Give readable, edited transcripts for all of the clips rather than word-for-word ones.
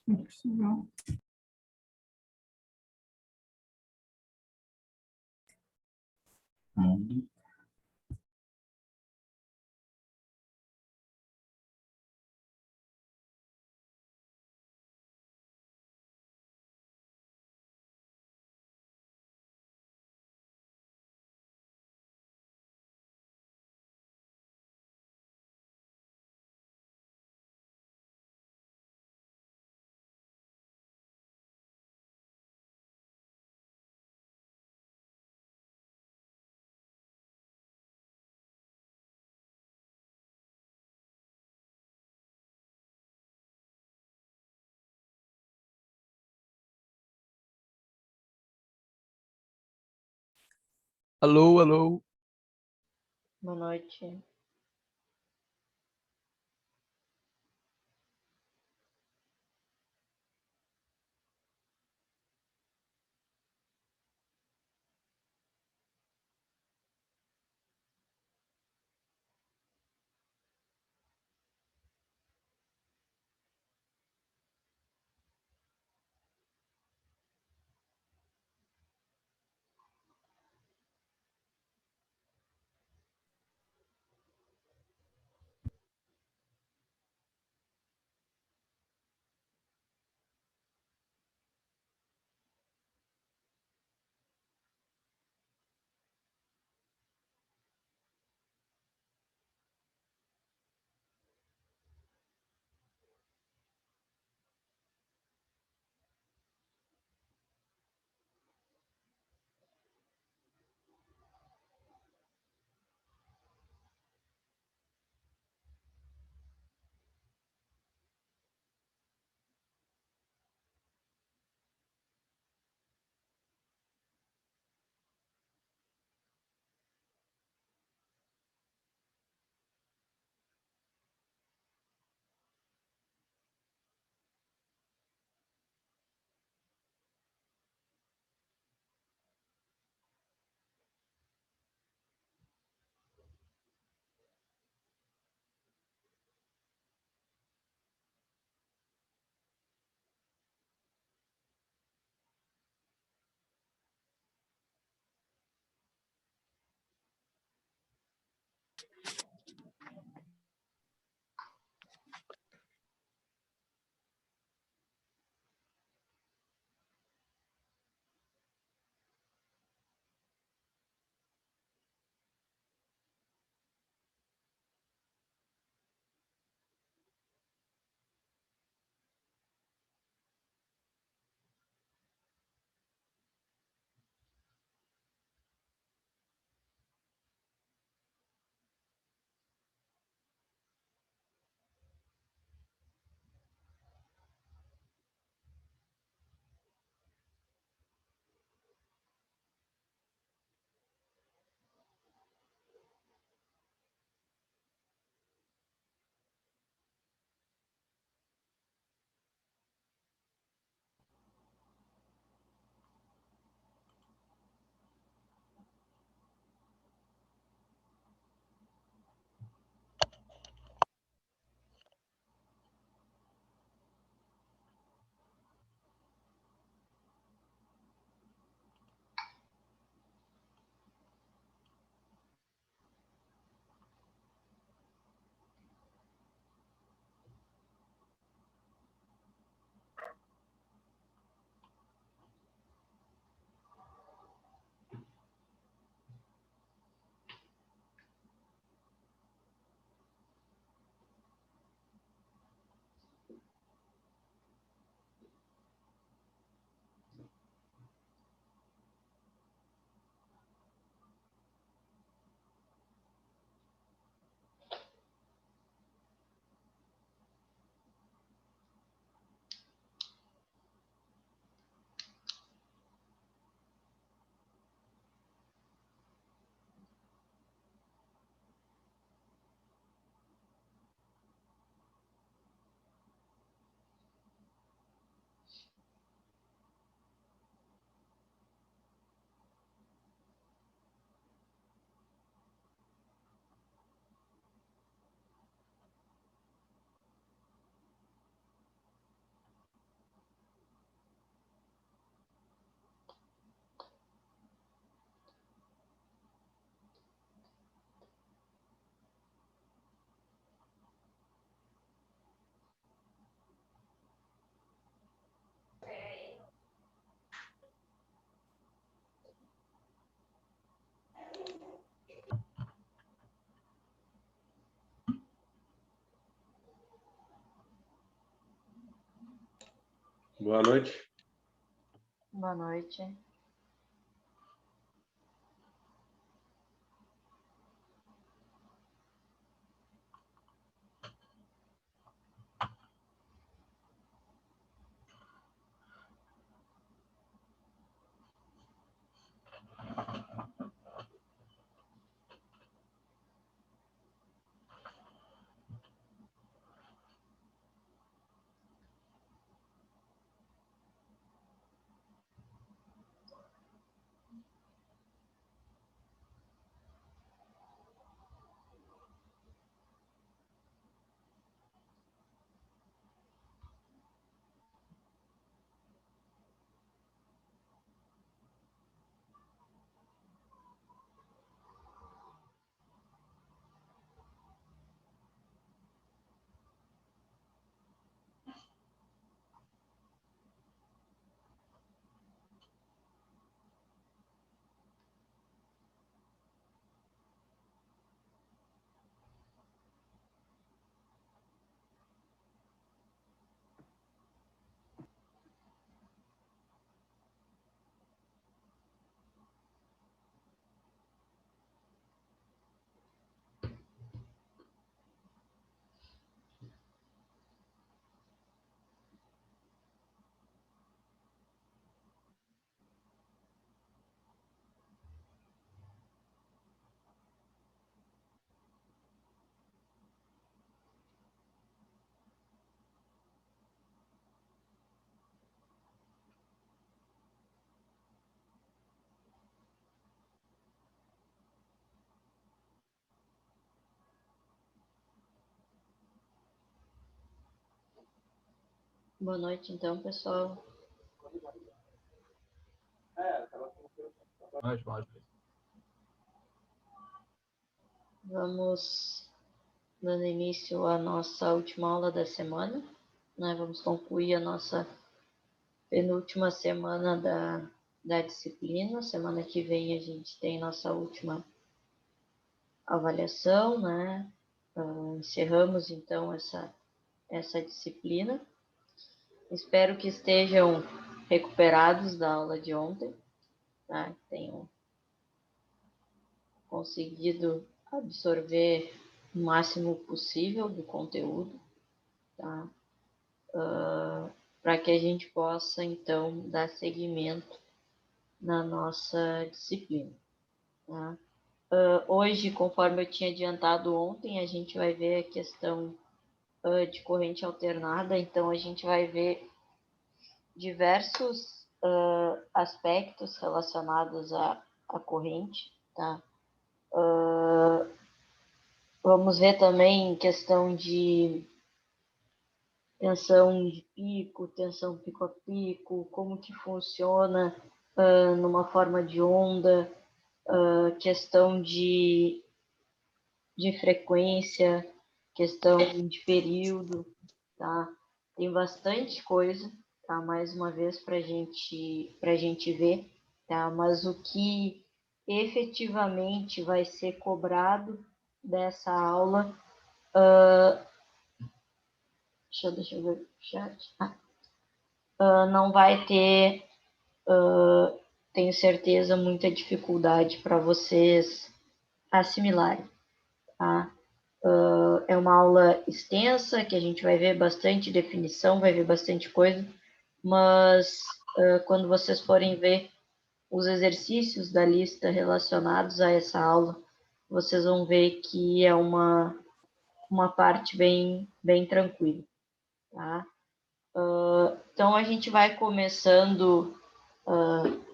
Não é possível. Hum. Alô, alô. Boa noite. Boa noite. Boa noite. Boa noite, então, pessoal. Vamos dando início à nossa última aula da semana, né? Vamos concluir a nossa penúltima semana da disciplina. Semana que vem a gente tem nossa última avaliação, né? Encerramos, então, essa disciplina. Espero que estejam recuperados da aula de ontem, tá? Que tenham conseguido absorver o máximo possível do conteúdo, tá? Para que a gente possa, então, dar seguimento na nossa disciplina, tá? Hoje, conforme eu tinha adiantado ontem, a gente vai ver a questão de corrente alternada, então a gente vai ver diversos aspectos relacionados à corrente, tá? Vamos ver também questão de tensão de pico, tensão pico a pico, como que funciona numa forma de onda, questão de frequência, questão de período, tá? Tem bastante coisa, tá? Mais uma vez para gente ver, tá? Mas o que efetivamente vai ser cobrado dessa aula, deixa eu ver o chat. Não vai ter, tenho certeza, muita dificuldade para vocês assimilarem, tá? É uma aula extensa, que a gente vai ver bastante definição, vai ver bastante coisa, mas quando vocês forem ver os exercícios da lista relacionados a essa aula, vocês vão ver que é uma parte bem tranquila, tá? Então, a gente vai começando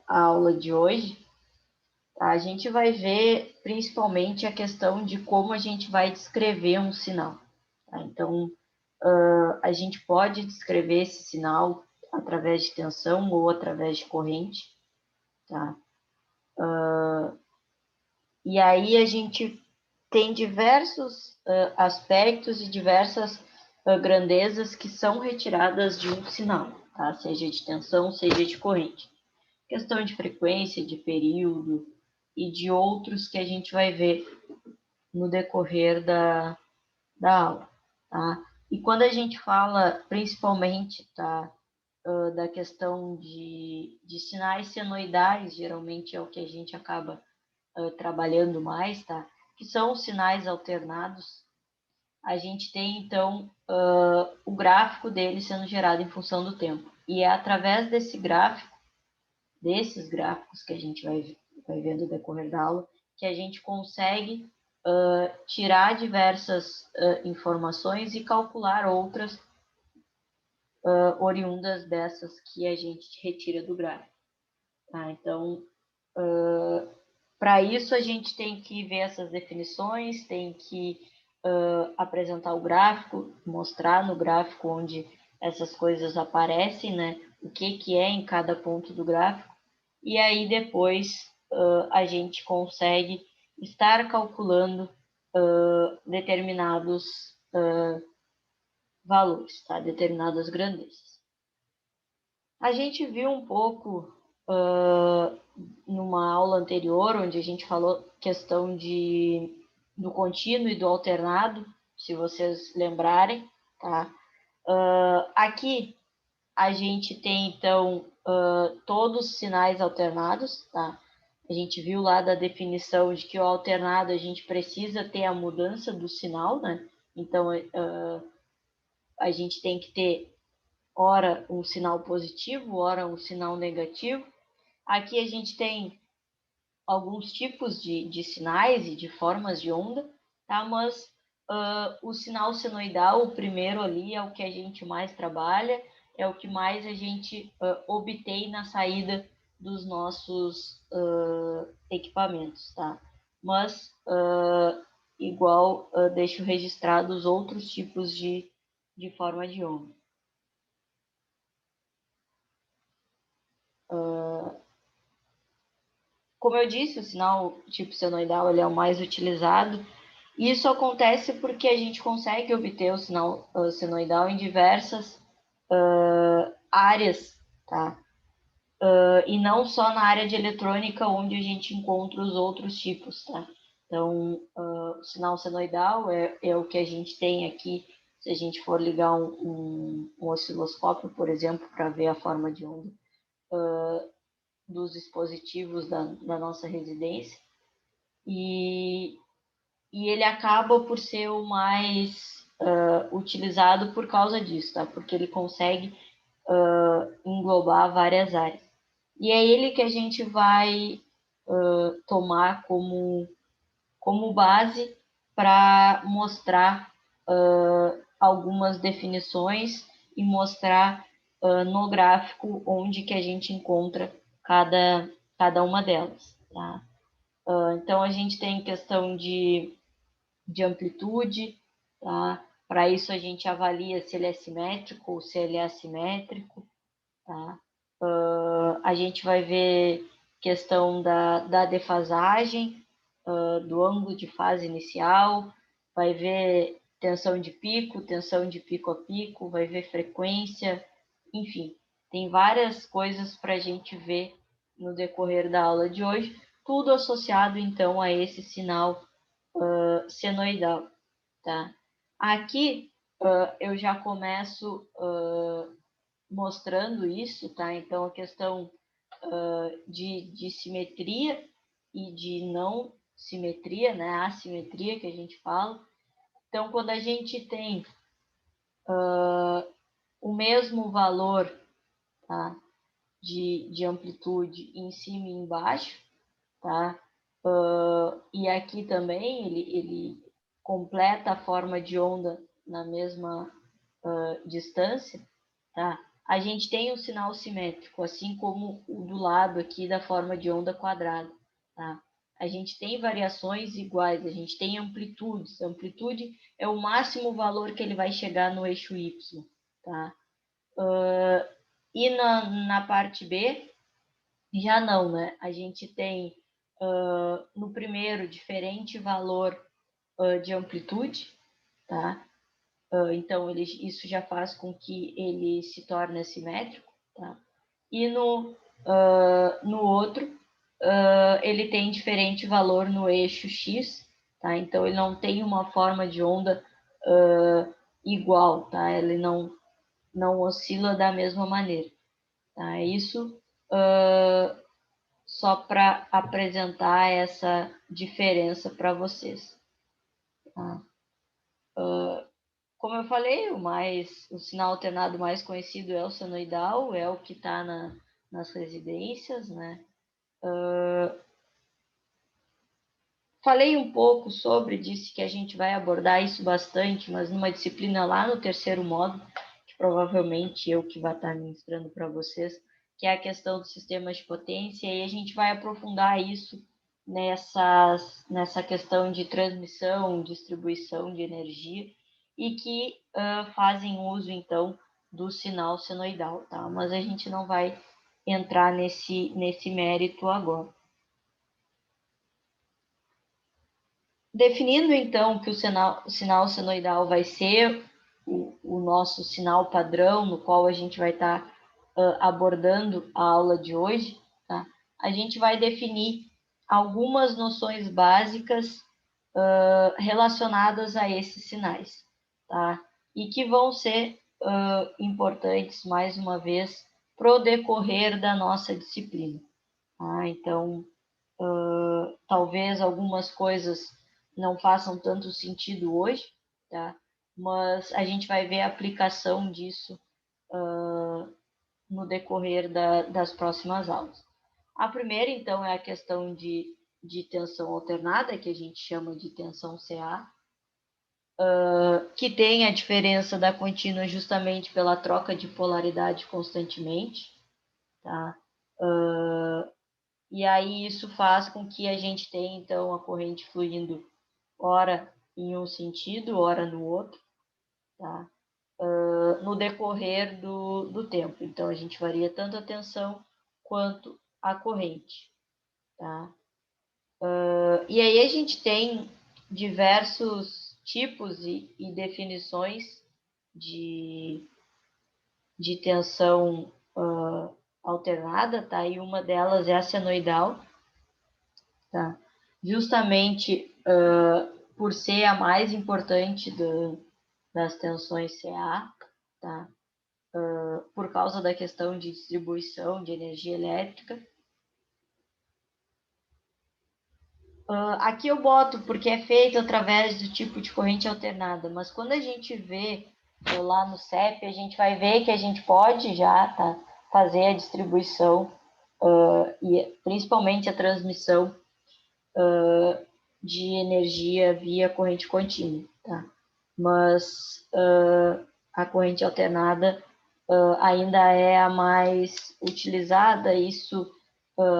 a aula de hoje. Tá? A gente vai ver principalmente a questão de como a gente vai descrever um sinal. Tá? Então, a gente pode descrever esse sinal através de tensão ou através de corrente. Tá? E aí a gente tem diversos aspectos e diversas grandezas que são retiradas de um sinal, tá? Seja de tensão, seja de corrente. Questão de frequência, de período e de outros que a gente vai ver no decorrer da aula, tá? E quando a gente fala, principalmente, tá, da questão de sinais senoidais, geralmente é o que a gente acaba trabalhando mais, tá? Que são os sinais alternados. A gente tem, então, o gráfico dele sendo gerado em função do tempo. E é através desses gráficos que a gente vai vendo no decorrer da aula, que a gente consegue tirar diversas informações e calcular outras oriundas dessas que a gente retira do gráfico. Tá? Então, para isso a gente tem que ver essas definições, tem que apresentar o gráfico, mostrar no gráfico onde essas coisas aparecem, né? O que é em cada ponto do gráfico, e aí depois a gente consegue estar calculando determinados valores, tá? Determinadas grandezas. A gente viu um pouco numa aula anterior, onde a gente falou questão do contínuo e do alternado, se vocês lembrarem, tá? Aqui a gente tem, então, todos os sinais alternados, tá? A gente viu lá da definição de que o alternado a gente precisa ter a mudança do sinal, né? Então, a gente tem que ter, ora, um sinal positivo, ora, um sinal negativo. Aqui a gente tem alguns tipos de sinais e de formas de onda, tá? Mas o sinal senoidal, o primeiro ali, é o que a gente mais trabalha, é o que mais a gente obtém na saída dos nossos equipamentos, tá? Mas, igual, deixo registrado os outros tipos de forma de onda. Como eu disse, o sinal tipo senoidal ele é o mais utilizado. Isso acontece porque a gente consegue obter o sinal senoidal em diversas áreas, tá? E não só na área de eletrônica, onde a gente encontra os outros tipos, tá? Então, o sinal senoidal é o que a gente tem aqui, se a gente for ligar um osciloscópio, por exemplo, para ver a forma de onda dos dispositivos da nossa residência. E ele acaba por ser o mais utilizado por causa disso, tá? Porque ele consegue englobar várias áreas. E é ele que a gente vai tomar como base para mostrar algumas definições e mostrar no gráfico onde que a gente encontra cada uma delas, tá? Então, a gente tem questão de amplitude, tá? Para isso, a gente avalia se ele é simétrico ou se ele é assimétrico, tá? A gente vai ver questão da defasagem, do ângulo de fase inicial, vai ver tensão de pico a pico, vai ver frequência, enfim, tem várias coisas para a gente ver no decorrer da aula de hoje, tudo associado então a esse sinal senoidal, tá? Aqui eu já começo mostrando isso, tá? Então, a questão de simetria e de não simetria, né? Assimetria que a gente fala. Então, quando a gente tem o mesmo valor, tá? de amplitude em cima e embaixo, tá? E aqui também ele completa a forma de onda na mesma distância, tá? A gente tem um sinal simétrico, assim como o do lado aqui da forma de onda quadrada, tá? A gente tem variações iguais, a gente tem amplitudes. A amplitude é o máximo valor que ele vai chegar no eixo Y, tá? E na parte B, já não, né? A gente tem no primeiro diferente valor de amplitude, tá? Então, isso já faz com que ele se torne assimétrico, tá? E no outro, ele tem diferente valor no eixo X, tá? Então, ele não tem uma forma de onda igual, tá? Ele não não oscila da mesma maneira. Tá? Isso só para apresentar essa diferença para vocês. Tá? Como eu falei, o sinal alternado mais conhecido é o senoidal, é o que está nas residências, né? Falei um pouco sobre, disse que a gente vai abordar isso bastante, mas numa disciplina lá no terceiro módulo, que provavelmente eu que vai estar ministrando para vocês, que é a questão dos sistemas de potência, e a gente vai aprofundar isso nessa questão de transmissão, distribuição de energia, e que fazem uso, então, do sinal senoidal, tá? Mas a gente não vai entrar nesse mérito agora. Definindo, então, que o sinal senoidal vai ser o nosso sinal padrão, no qual a gente vai estar abordando a aula de hoje, tá? A gente vai definir algumas noções básicas relacionadas a esses sinais, tá? E que vão ser importantes, mais uma vez, para o decorrer da nossa disciplina. Tá? Então, talvez algumas coisas não façam tanto sentido hoje, tá? Mas a gente vai ver a aplicação disso no decorrer das próximas aulas. A primeira, então, é a questão de tensão alternada, que a gente chama de tensão CA, que tem a diferença da contínua justamente pela troca de polaridade constantemente, tá? E aí isso faz com que a gente tenha, então, a corrente fluindo ora em um sentido, ora no outro, tá? No decorrer do tempo. Então, a gente varia tanto a tensão quanto a corrente, tá? E aí a gente tem diversos tipos e definições de tensão alternada, tá? E uma delas é a senoidal, tá? Justamente por ser a mais importante das tensões CA, tá? Por causa da questão de distribuição de energia elétrica. Aqui eu boto porque é feito através do tipo de corrente alternada, mas quando a gente vê lá no CEP, a gente vai ver que a gente pode já fazer a distribuição e principalmente a transmissão de energia via corrente contínua, tá? Mas a corrente alternada ainda é a mais utilizada. Isso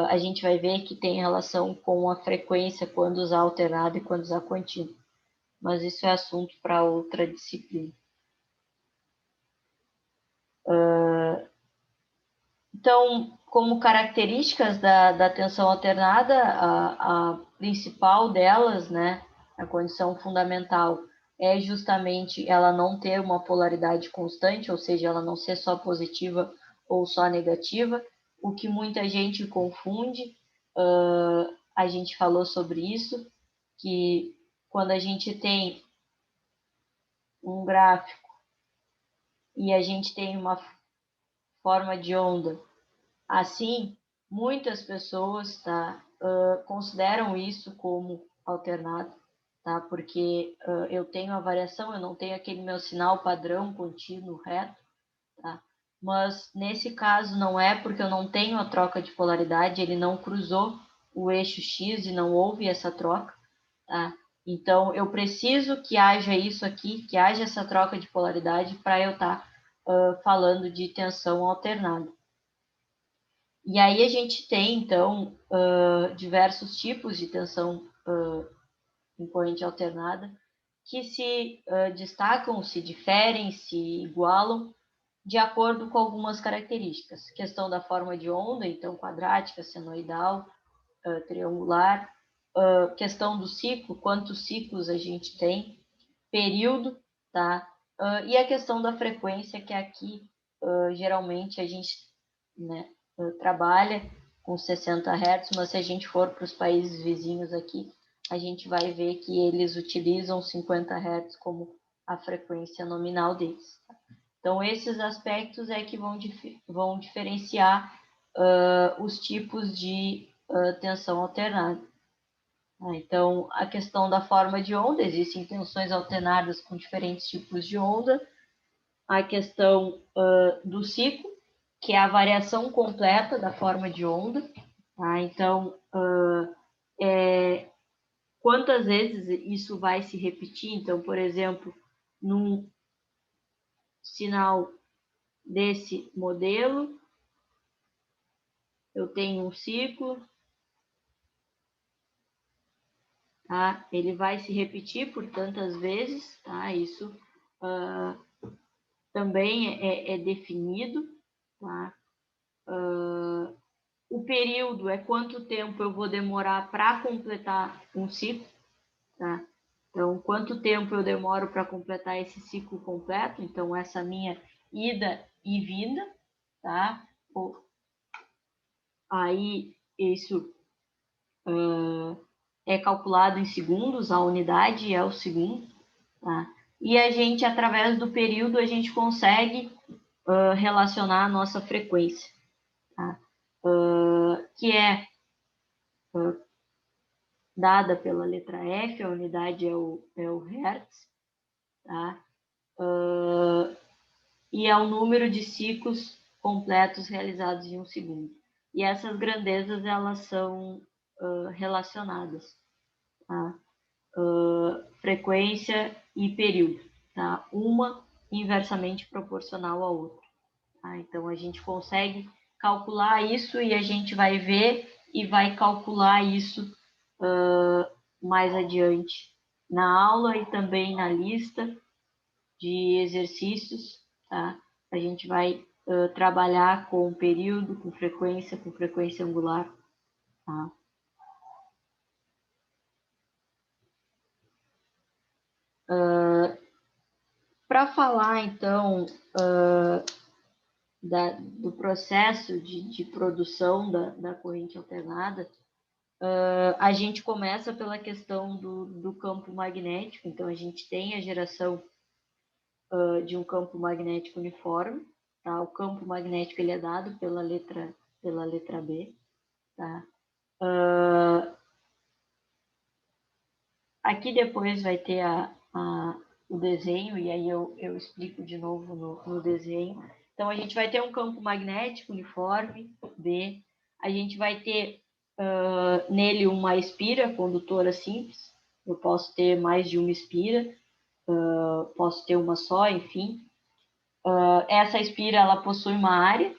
a gente vai ver que tem relação com a frequência, quando usar alternada e quando usar contínua. Mas isso é assunto para outra disciplina. Então, como características da tensão alternada, a principal delas, né, a condição fundamental, é justamente ela não ter uma polaridade constante, ou seja, ela não ser só positiva ou só negativa, o que muita gente confunde. A gente falou sobre isso, que quando a gente tem um gráfico e a gente tem uma forma de onda assim, muitas pessoas consideram isso como alternado, tá? Porque eu tenho a variação, eu não tenho aquele meu sinal padrão contínuo reto, tá? Mas nesse caso não é, porque eu não tenho a troca de polaridade, ele não cruzou o eixo X e não houve essa troca, tá? Então eu preciso que haja isso aqui, que haja essa troca de polaridade para eu estar falando de tensão alternada. E aí a gente tem, então, diversos tipos de tensão em corrente alternada que se destacam, se diferem, se igualam de acordo com algumas características. Questão da forma de onda, então quadrática, senoidal, triangular. Questão do ciclo, quantos ciclos a gente tem, período, tá? E a questão da frequência, que aqui geralmente a gente, né, trabalha com 60 Hz, mas se a gente for para os países vizinhos aqui, a gente vai ver que eles utilizam 50 Hz como a frequência nominal deles. Tá? Então, esses aspectos é que vão diferenciar os tipos de tensão alternada. Então, a questão da forma de onda, existem tensões alternadas com diferentes tipos de onda. A questão do ciclo, que é a variação completa da forma de onda. Tá? Então, quantas vezes isso vai se repetir? Então, por exemplo, num sinal desse modelo, eu tenho um ciclo, tá? Ele vai se repetir por tantas vezes, tá? Isso também é definido, tá? O período é quanto tempo eu vou demorar para completar um ciclo, tá? Então, quanto tempo eu demoro para completar esse ciclo completo? Então, essa minha ida e vinda, tá? Aí, isso é calculado em segundos, a unidade é o segundo, tá? E a gente, através do período, a gente consegue relacionar a nossa frequência, tá? Que é dada pela letra F, a unidade é o Hertz, tá? E é o número de ciclos completos realizados em um segundo. E essas grandezas, elas são relacionadas, tá? Frequência e período, tá? Uma inversamente proporcional à outra. Tá? Então, a gente consegue calcular isso e a gente vai ver e vai calcular isso mais adiante na aula e também na lista de exercícios, tá? A gente vai trabalhar com período, com frequência angular, tá? Para falar, então, do processo de produção da corrente alternada, a gente começa pela questão do campo magnético. Então, a gente tem a geração de um campo magnético uniforme, tá? O campo magnético ele é dado pela letra B, tá? Aqui depois vai ter o desenho, e aí eu explico de novo no desenho. Então, a gente vai ter um campo magnético uniforme, B. A gente vai ter nele uma espira condutora simples. Eu posso ter mais de uma espira, posso ter uma só, enfim. Essa espira, ela possui uma área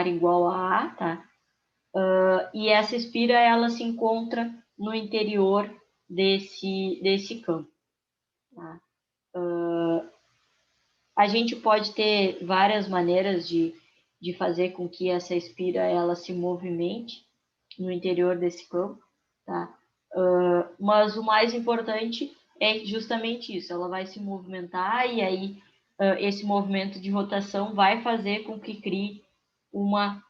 igual a A, tá? E essa espira, ela se encontra no interior desse campo. Tá? A gente pode ter várias maneiras de fazer com que essa espira ela se movimente no interior desse campo, tá? Mas o mais importante é justamente isso, ela vai se movimentar e aí esse movimento de rotação vai fazer com que crie uma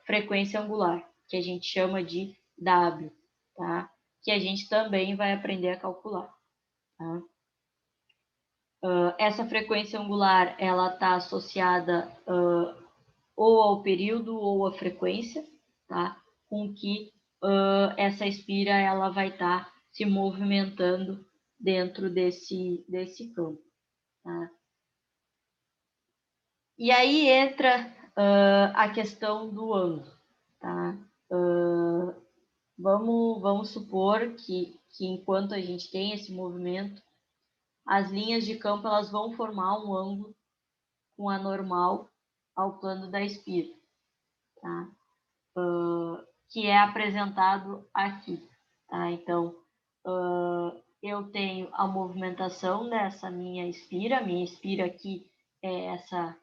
frequência angular, que a gente chama de W, tá? Que a gente também vai aprender a calcular, tá? Essa frequência angular ela está associada ou ao período ou à frequência, tá? Com que essa espira ela vai estar se movimentando dentro desse campo. Tá? E aí entra a questão do ângulo. Tá? Vamos supor que enquanto a gente tem esse movimento, as linhas de campo elas vão formar um ângulo com a normal ao plano da espira, tá? Que é apresentado aqui. Tá? Então, eu tenho a movimentação dessa minha espira aqui é essa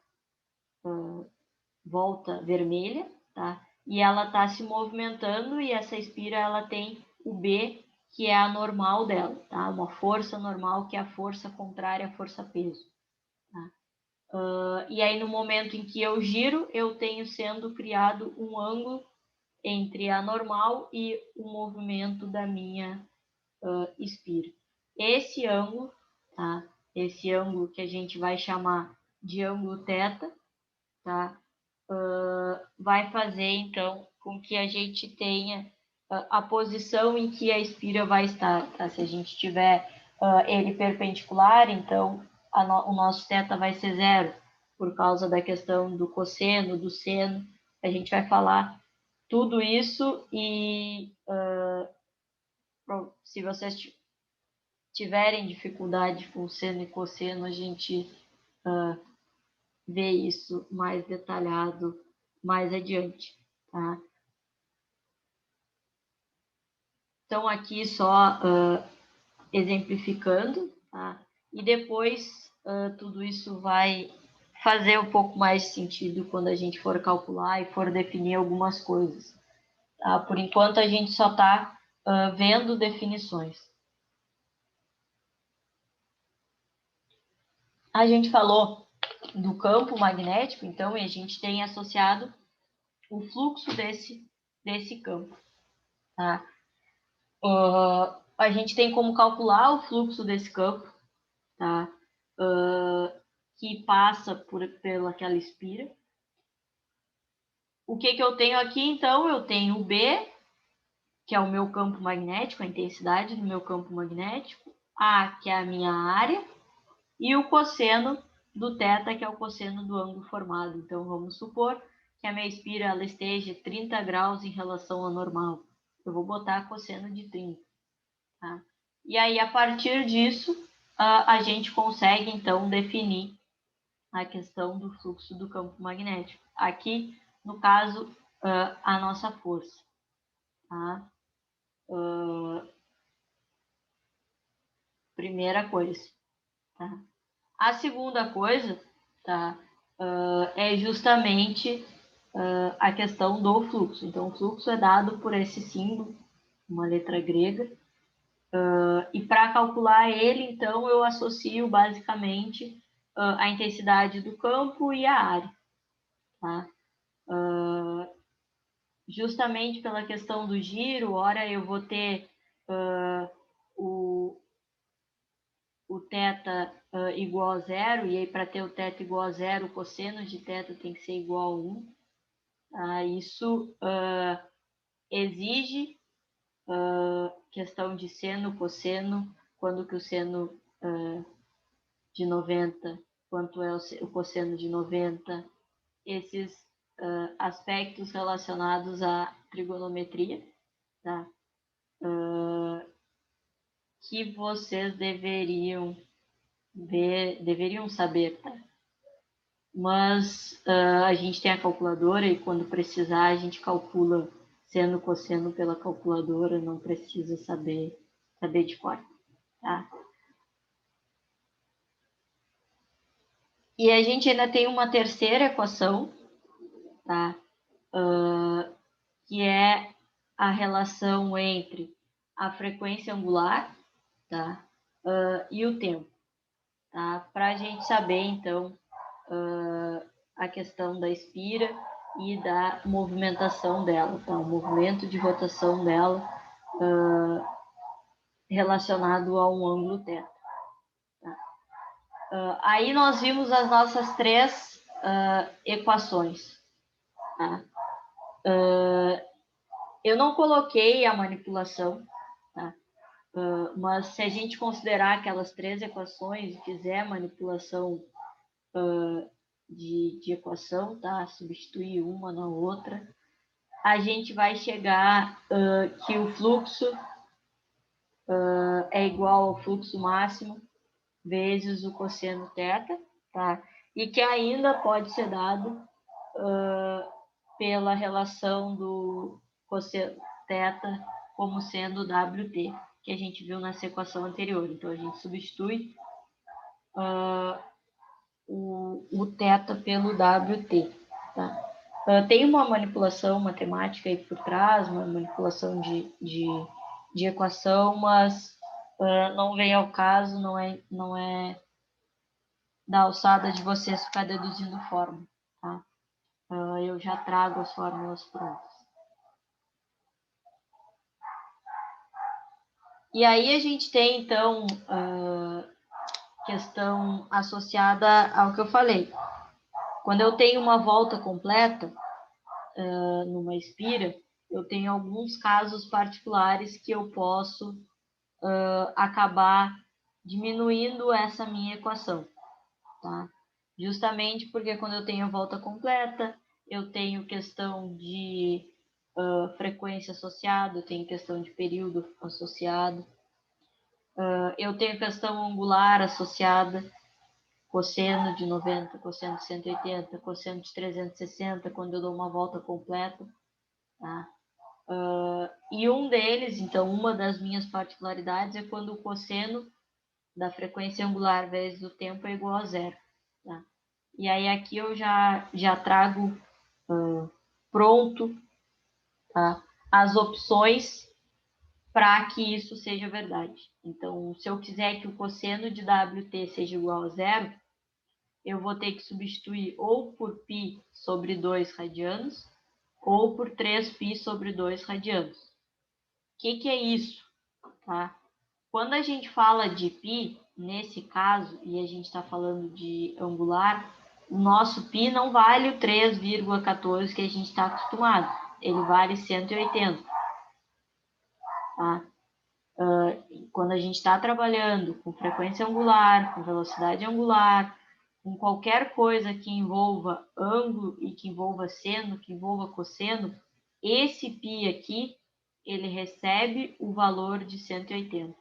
volta vermelha, tá? E ela está se movimentando e essa espira ela tem o B, que é a normal dela, tá? Uma força normal que é a força contrária à força-peso. Tá? E aí, no momento em que eu giro, eu tenho sendo criado um ângulo entre a normal e o movimento da minha espira. Esse ângulo, tá? Esse ângulo que a gente vai chamar de ângulo θ, tá? Vai fazer, então, com que a gente tenha a posição em que a espira vai estar, tá? Se a gente tiver ele perpendicular, então o nosso θ vai ser zero, por causa da questão do cosseno, do seno. A gente vai falar tudo isso e se vocês tiverem dificuldade com seno e cosseno, a gente vê isso mais detalhado mais adiante, tá? Então, aqui só exemplificando, tá? E depois tudo isso vai fazer um pouco mais de sentido quando a gente for calcular e for definir algumas coisas. Tá? Por enquanto, a gente só está vendo definições. A gente falou do campo magnético, então, e a gente tem associado o fluxo desse campo. Tá? A gente tem como calcular o fluxo desse campo, tá? Que passa pela aquela espira. O que eu tenho aqui, então? Eu tenho o B, que é o meu campo magnético, a intensidade do meu campo magnético, A, que é a minha área, e o cosseno do θ, que é o cosseno do ângulo formado. Então, vamos supor que a minha espira ela esteja 30 graus em relação ao normal. Eu vou botar cosseno de 30. Tá? E aí, a partir disso, a gente consegue, então, definir a questão do fluxo do campo magnético. Aqui, no caso, a nossa força. Tá? Primeira coisa. Tá? A segunda coisa, tá? É justamente a questão do fluxo. Então, o fluxo é dado por esse símbolo, uma letra grega, e para calcular ele, então, eu associo basicamente a intensidade do campo e a área. Tá? Justamente pela questão do giro, ora eu vou ter o θ igual a zero, e aí para ter o θ igual a zero, o cosseno de θ tem que ser igual a 1. Isso exige questão de seno, cosseno, quando que o seno de 90, quanto é o cosseno de 90, esses aspectos relacionados à trigonometria, tá? Que vocês deveriam ver, deveriam saber, tá? Mas a gente tem a calculadora e quando precisar a gente calcula seno, cosseno pela calculadora, não precisa saber de cor, tá? E a gente ainda tem uma terceira equação, tá? Que é a relação entre a frequência angular, tá? E o tempo, tá? Para a gente saber, então, a questão da espira e da movimentação dela, tá? O movimento de rotação dela relacionado a um ângulo θ. Tá? Aí nós vimos as nossas três equações. Tá? Eu não coloquei a manipulação, tá? Mas se a gente considerar aquelas três equações e fizer a manipulação de equação, tá? Substituir uma na outra, a gente vai chegar que o fluxo é igual ao fluxo máximo vezes o cosseno θ, tá? E que ainda pode ser dado pela relação do cosseno θ como sendo WT, que a gente viu nessa equação anterior. Então, a gente substitui o θ pelo WT. Tá? Tem uma manipulação matemática aí por trás, uma manipulação de equação, mas não vem ao caso, não é da alçada de vocês ficar deduzindo fórmula. Tá? Eu já trago as fórmulas prontas. E aí a gente tem, então, questão associada ao que eu falei. Quando eu tenho uma volta completa, numa espira, eu tenho alguns casos particulares que eu posso acabar diminuindo essa minha equação, tá? Justamente porque quando eu tenho a volta completa, eu tenho questão de frequência associada, eu tenho questão de período associado, eu tenho questão angular associada, cosseno de 90, cosseno de 180, cosseno de 360, quando eu dou uma volta completa, tá? E um deles, então, uma das minhas particularidades é quando o cosseno da frequência angular vezes o tempo é igual a zero, tá? E aí aqui eu já trago pronto, tá, as opções para que isso seja verdade. Então, se eu quiser que o cosseno de WT seja igual a zero, eu vou ter que substituir ou por π sobre 2 radianos, ou por 3π sobre 2 radianos. O que é isso? Tá? Quando a gente fala de π, nesse caso, e a gente está falando de angular, o nosso π não vale o 3,14 que a gente está acostumado. Ele vale 180. Tá? Quando a gente está trabalhando com frequência angular, com velocidade angular, com qualquer coisa que envolva ângulo e que envolva seno, que envolva cosseno, esse π aqui, ele recebe o valor de 180.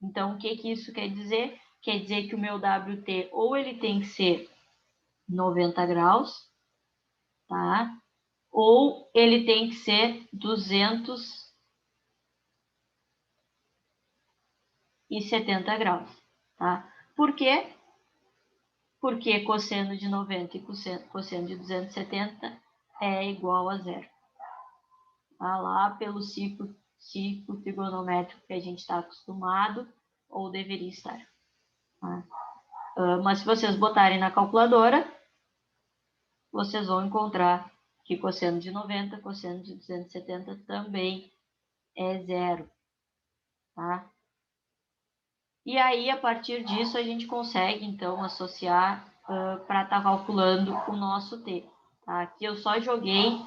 Então, o que isso quer dizer? Quer dizer que o meu WT ou ele tem que ser 90 graus, tá? Ou ele tem que ser 270 graus, tá? Por quê? Porque cosseno de 90 e cosseno de 270 é igual a zero. Tá? Lá pelo ciclo trigonométrico que a gente está acostumado, ou deveria estar. Tá? Mas se vocês botarem na calculadora, vocês vão encontrar que cosseno de 90, cosseno de 270 também é zero. Tá? E aí, a partir disso, a gente consegue, então, associar para estar calculando o nosso T. Tá? Aqui eu só joguei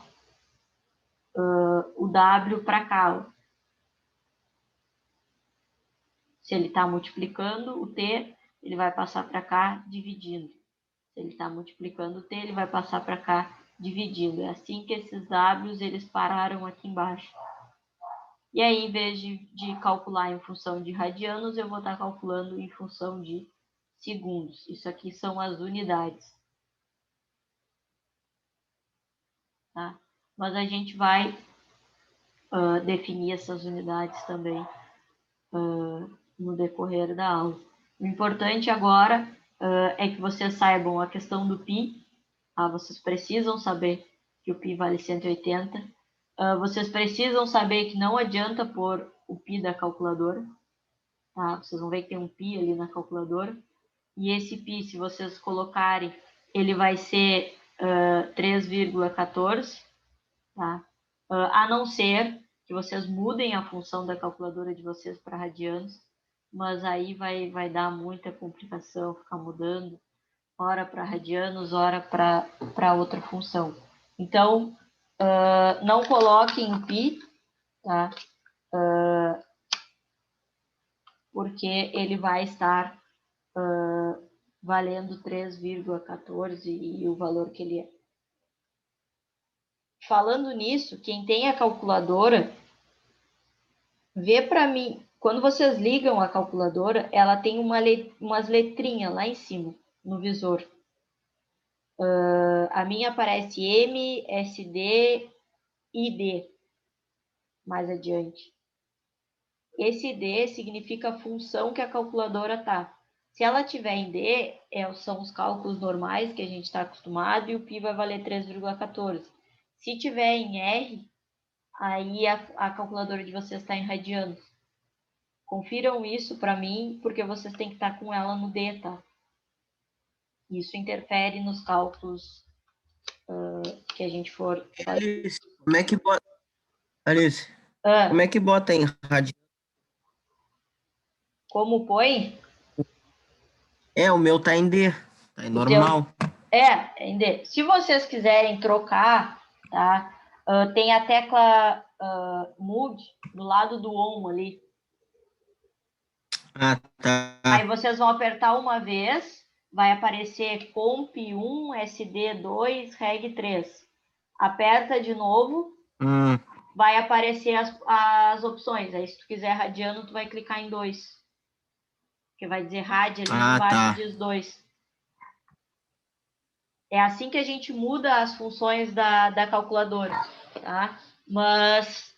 o W para cá. Ó. Se ele está multiplicando o T, ele vai passar para cá dividindo. Se ele está multiplicando o T, ele vai passar para cá dividindo. É assim que esses Ws eles pararam aqui embaixo. E aí, em vez de calcular em função de radianos, eu vou estar calculando em função de segundos. Isso aqui são as unidades. Tá? Mas a gente vai definir essas unidades também no decorrer da aula. O importante agora é que vocês saibam a questão do π. Tá? Vocês precisam saber que o π vale 180. Vocês precisam saber que não adianta pôr o π da calculadora. Tá? Vocês vão ver que tem um π ali na calculadora. E esse π, se vocês colocarem, ele vai ser 3,14. Tá? A não ser que vocês mudem a função da calculadora de vocês para radianos, mas aí vai dar muita complicação, ficar mudando, ora para radianos, ora para outra função. Então, não coloquem em π, tá? Porque ele vai estar valendo 3,14 e o valor que ele é. Falando nisso, quem tem a calculadora, vê para mim, quando vocês ligam a calculadora, ela tem umas letrinhas lá em cima, no visor. A minha aparece M, SD e D, mais adiante. Esse D significa a função que a calculadora tá. Se ela tiver em D, são os cálculos normais que a gente está acostumado e o π vai valer 3,14. Se tiver em R, aí a calculadora de vocês está em radianos. Confiram isso para mim, porque vocês têm que estar com ela no D, tá? Isso interfere nos cálculos que a gente for fazer. Alice, como é que bota? Alice, como é que bota em radiano? Como põe? O meu tá em D, tá em normal. Em D. Se vocês quiserem trocar, tá? Tem a tecla Move do lado do ON ali. Ah, tá. Aí vocês vão apertar uma vez, vai aparecer Comp1, SD2, Reg3. Aperta de novo, vai aparecer as opções. Aí se tu quiser radiano, tu vai clicar em 2. Porque vai dizer rádio ali, embaixo diz 2. É assim que a gente muda as funções da calculadora, tá? Mas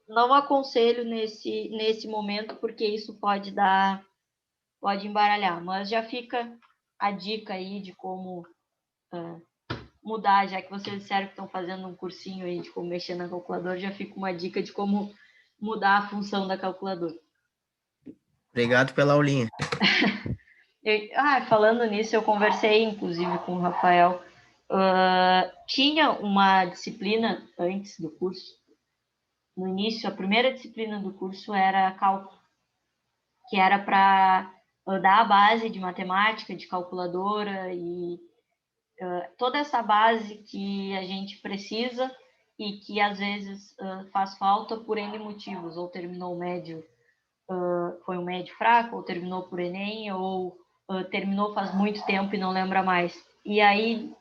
não aconselho nesse momento, porque isso pode embaralhar. Mas já fica a dica aí de como mudar, já que vocês disseram que estão fazendo um cursinho aí de como mexer na calculadora, já fica uma dica de como mudar a função da calculadora. Obrigado pela aulinha. Falando nisso, eu conversei, inclusive, com o Rafael. Tinha uma disciplina antes do curso. No início, a primeira disciplina do curso era cálculo, que era para dar a base de matemática, de calculadora e toda essa base que a gente precisa e que às vezes faz falta por N motivos, ou terminou o médio, foi um médio fraco, ou terminou por Enem, ou terminou faz muito tempo e não lembra mais. E aí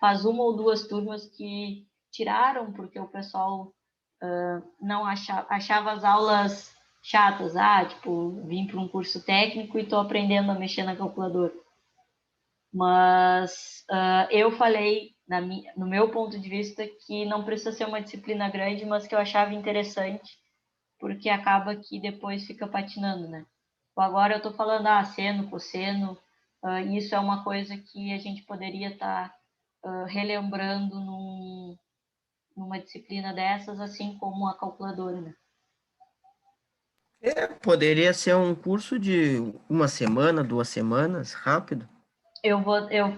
faz uma ou duas turmas que tiraram, porque o pessoal não achava as aulas chatas. Tipo, vim para um curso técnico e estou aprendendo a mexer na calculadora. Mas eu falei, no meu ponto de vista, que não precisa ser uma disciplina grande, mas que eu achava interessante, porque acaba que depois fica patinando, né? Agora eu estou falando, seno, cosseno, isso é uma coisa que a gente poderia estar relembrando numa disciplina dessas, assim como a calculadora, né? Poderia ser um curso de 1 semana, 2 semanas, rápido.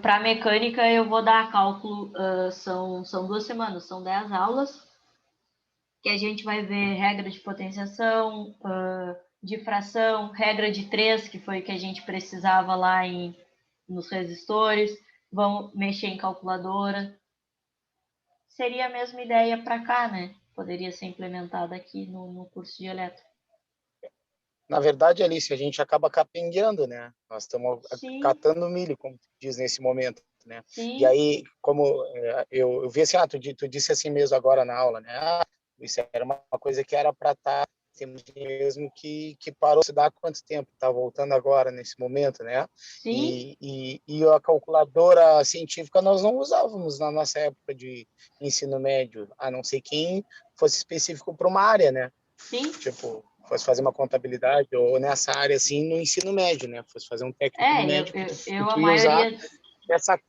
Para mecânica, eu vou dar cálculo, são 2 semanas, são 10 aulas, que a gente vai ver regra de potenciação, difração, regra de 3, que foi o que a gente precisava lá nos resistores, vamos mexer em calculadora. Seria a mesma ideia para cá, né? Poderia ser implementada aqui no curso de eletro. Na verdade, Alice, a gente acaba capengueando, né? Nós estamos catando milho, como tu diz nesse momento, né? Sim. E aí, como eu vi assim, tu disse assim mesmo agora na aula, né? Isso era uma coisa que era para estar, temos mesmo que parou se dá quanto tempo? Está voltando agora, nesse momento, né? Sim. E a calculadora científica nós não usávamos na nossa época de ensino médio, a não ser quem fosse específico para uma área, né? Sim. Tipo, fosse fazer uma contabilidade ou nessa área assim no ensino médio, né? Fosse fazer um técnico no médio, tu ia usar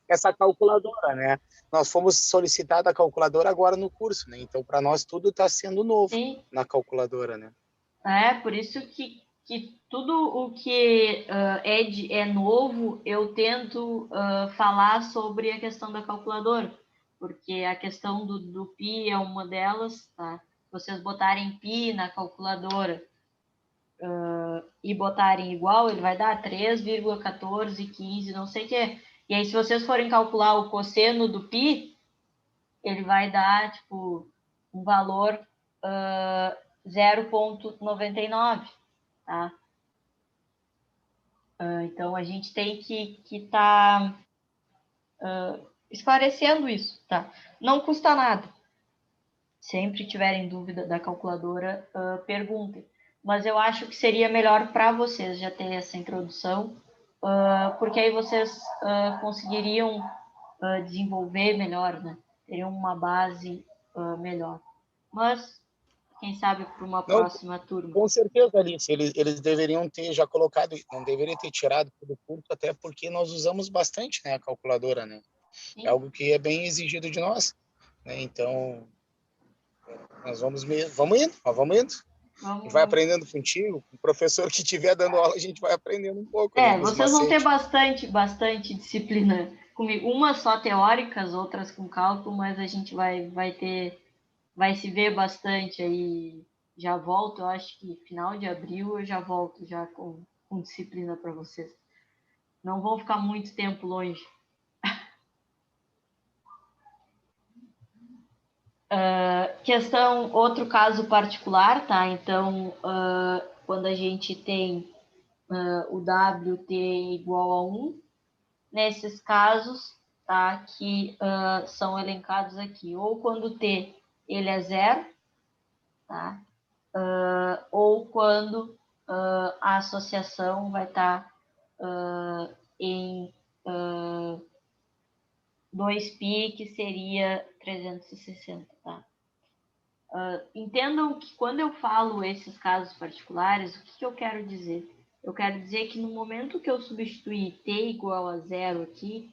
essa calculadora, né? Nós fomos solicitar a calculadora agora no curso, né? Então para nós tudo está sendo novo. Sim. Na calculadora, né? Por isso que tudo o que é novo, eu tento falar sobre a questão da calculadora, porque a questão do pi é uma delas, tá? Vocês botarem pi na calculadora e botarem igual, ele vai dar 3,1415, não sei o quê. E aí, se vocês forem calcular o cosseno do pi, ele vai dar, tipo, um valor 0,99, tá? Então, a gente tem que estar esclarecendo isso, tá? Não custa nada. Sempre tiverem dúvida da calculadora, perguntem. Mas eu acho que seria melhor para vocês já ter essa introdução, porque aí vocês conseguiriam desenvolver melhor, né? Teriam uma base melhor. Mas, quem sabe, para uma próxima turma. Com certeza, Alice, eles deveriam ter já colocado, não deveriam ter tirado do curso, até porque nós usamos bastante, né, a calculadora, né? Sim. É algo que é bem exigido de nós, né? Então, nós vamos indo. A gente vai aprendendo contigo, o professor que estiver dando aula, a gente vai aprendendo um pouco. Vocês vão ter bastante disciplina comigo. Umas só teóricas, outras com cálculo, mas a gente vai se ver bastante aí. Já volto, eu acho que final de abril eu já volto já com disciplina para vocês. Não vão ficar muito tempo longe. Outro caso particular, tá? Então, quando a gente tem o WT igual a 1, nesses casos, tá? Que são elencados aqui. Ou quando T ele é 0, tá? Ou quando a associação vai estar em 2π, que seria 360, tá? Entendam que quando eu falo esses casos particulares, o que eu quero dizer? Eu quero dizer que no momento que eu substituir t igual a 0 aqui,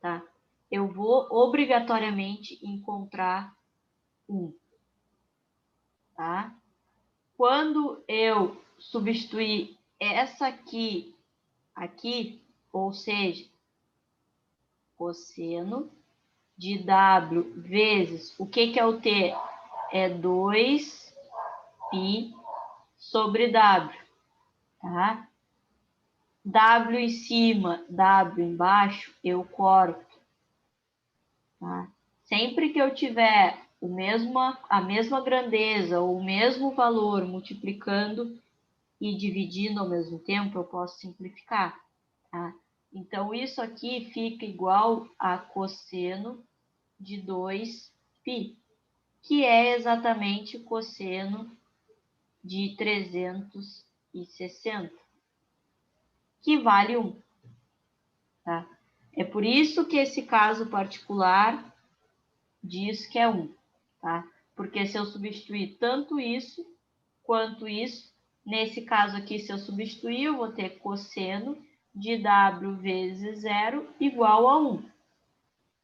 tá? Eu vou obrigatoriamente encontrar 1, tá? Quando eu substituir essa aqui, ou seja, cosseno de W vezes, o que é o T? É 2π sobre W, tá? W em cima, W embaixo, eu corto, tá? Sempre que eu tiver a mesma grandeza ou o mesmo valor multiplicando e dividindo ao mesmo tempo, eu posso simplificar, tá? Então, isso aqui fica igual a cosseno de 2π, que é exatamente cosseno de 360, que vale 1. Tá? É por isso que esse caso particular diz que é 1. Tá? Porque se eu substituir tanto isso quanto isso, nesse caso aqui, se eu substituir, eu vou ter cosseno de W vezes 0 igual a 1.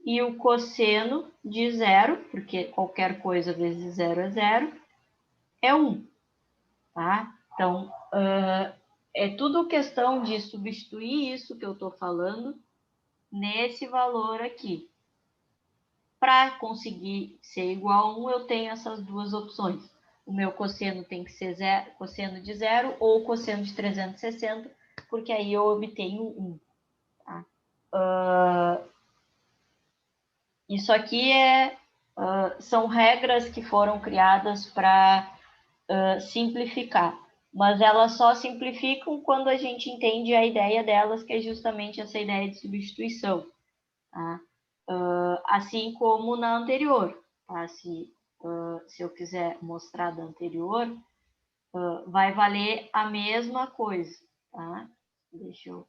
E o cosseno de 0, porque qualquer coisa vezes 0 é 0, é 1. Tá? Então, é tudo questão de substituir isso que eu estou falando nesse valor aqui. Para conseguir ser igual a 1, eu tenho essas duas opções. O meu cosseno tem que ser cosseno de 0 ou cosseno de 360, porque aí eu obtenho 1. Tá? Isso aqui são regras que foram criadas para simplificar, mas elas só simplificam quando a gente entende a ideia delas, que é justamente essa ideia de substituição. Tá? Assim como na anterior. Tá? Se eu quiser mostrar da anterior, vai valer a mesma coisa. Tá? Deixa eu...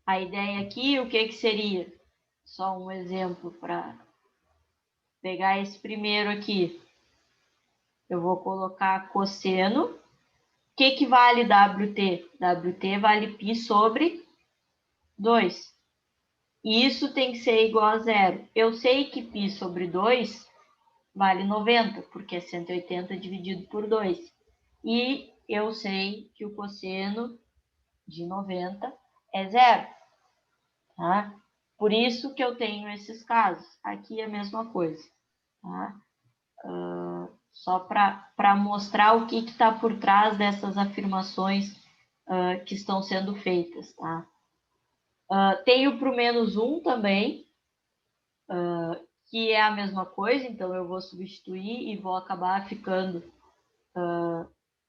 A ideia aqui, o que seria? Só um exemplo para pegar esse primeiro aqui. Eu vou colocar cosseno. O que vale WT? WT vale π sobre 2. E isso tem que ser igual a 0. Eu sei que π sobre 2 vale 90, porque é 180 dividido por 2. E eu sei que o cosseno de 90 é 0. Tá? Por isso que eu tenho esses casos. Aqui é a mesma coisa. Tá? Só para mostrar o que está por trás dessas afirmações que estão sendo feitas. Tá? Tenho para o -1 também, que é a mesma coisa, então eu vou substituir e vou acabar ficando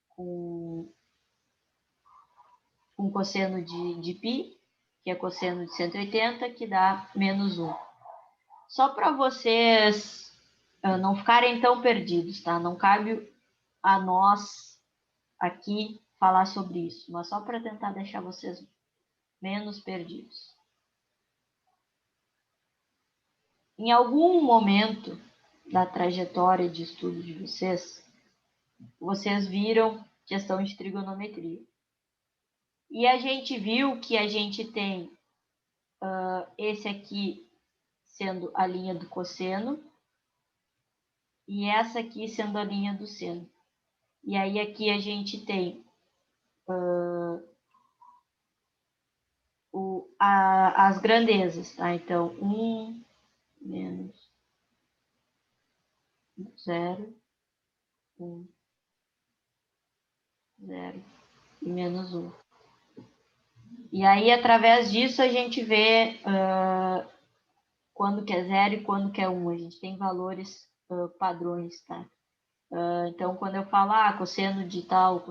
com cosseno de π, que é cosseno de 180, que dá -1. Só para vocês não ficarem tão perdidos, tá? Não cabe a nós aqui falar sobre isso, mas só para tentar deixar vocês menos perdidos. Em algum momento da trajetória de estudo de vocês viram questão de trigonometria. E a gente viu que a gente tem esse aqui sendo a linha do cosseno e essa aqui sendo a linha do seno. E aí aqui a gente tem as grandezas, tá? Então, 1 menos 0, 1, 0 e menos 1. E aí, através disso, a gente vê quando que é 0 e quando que é 1. A gente tem valores padrões, tá? Então, quando eu falo cosseno de tal,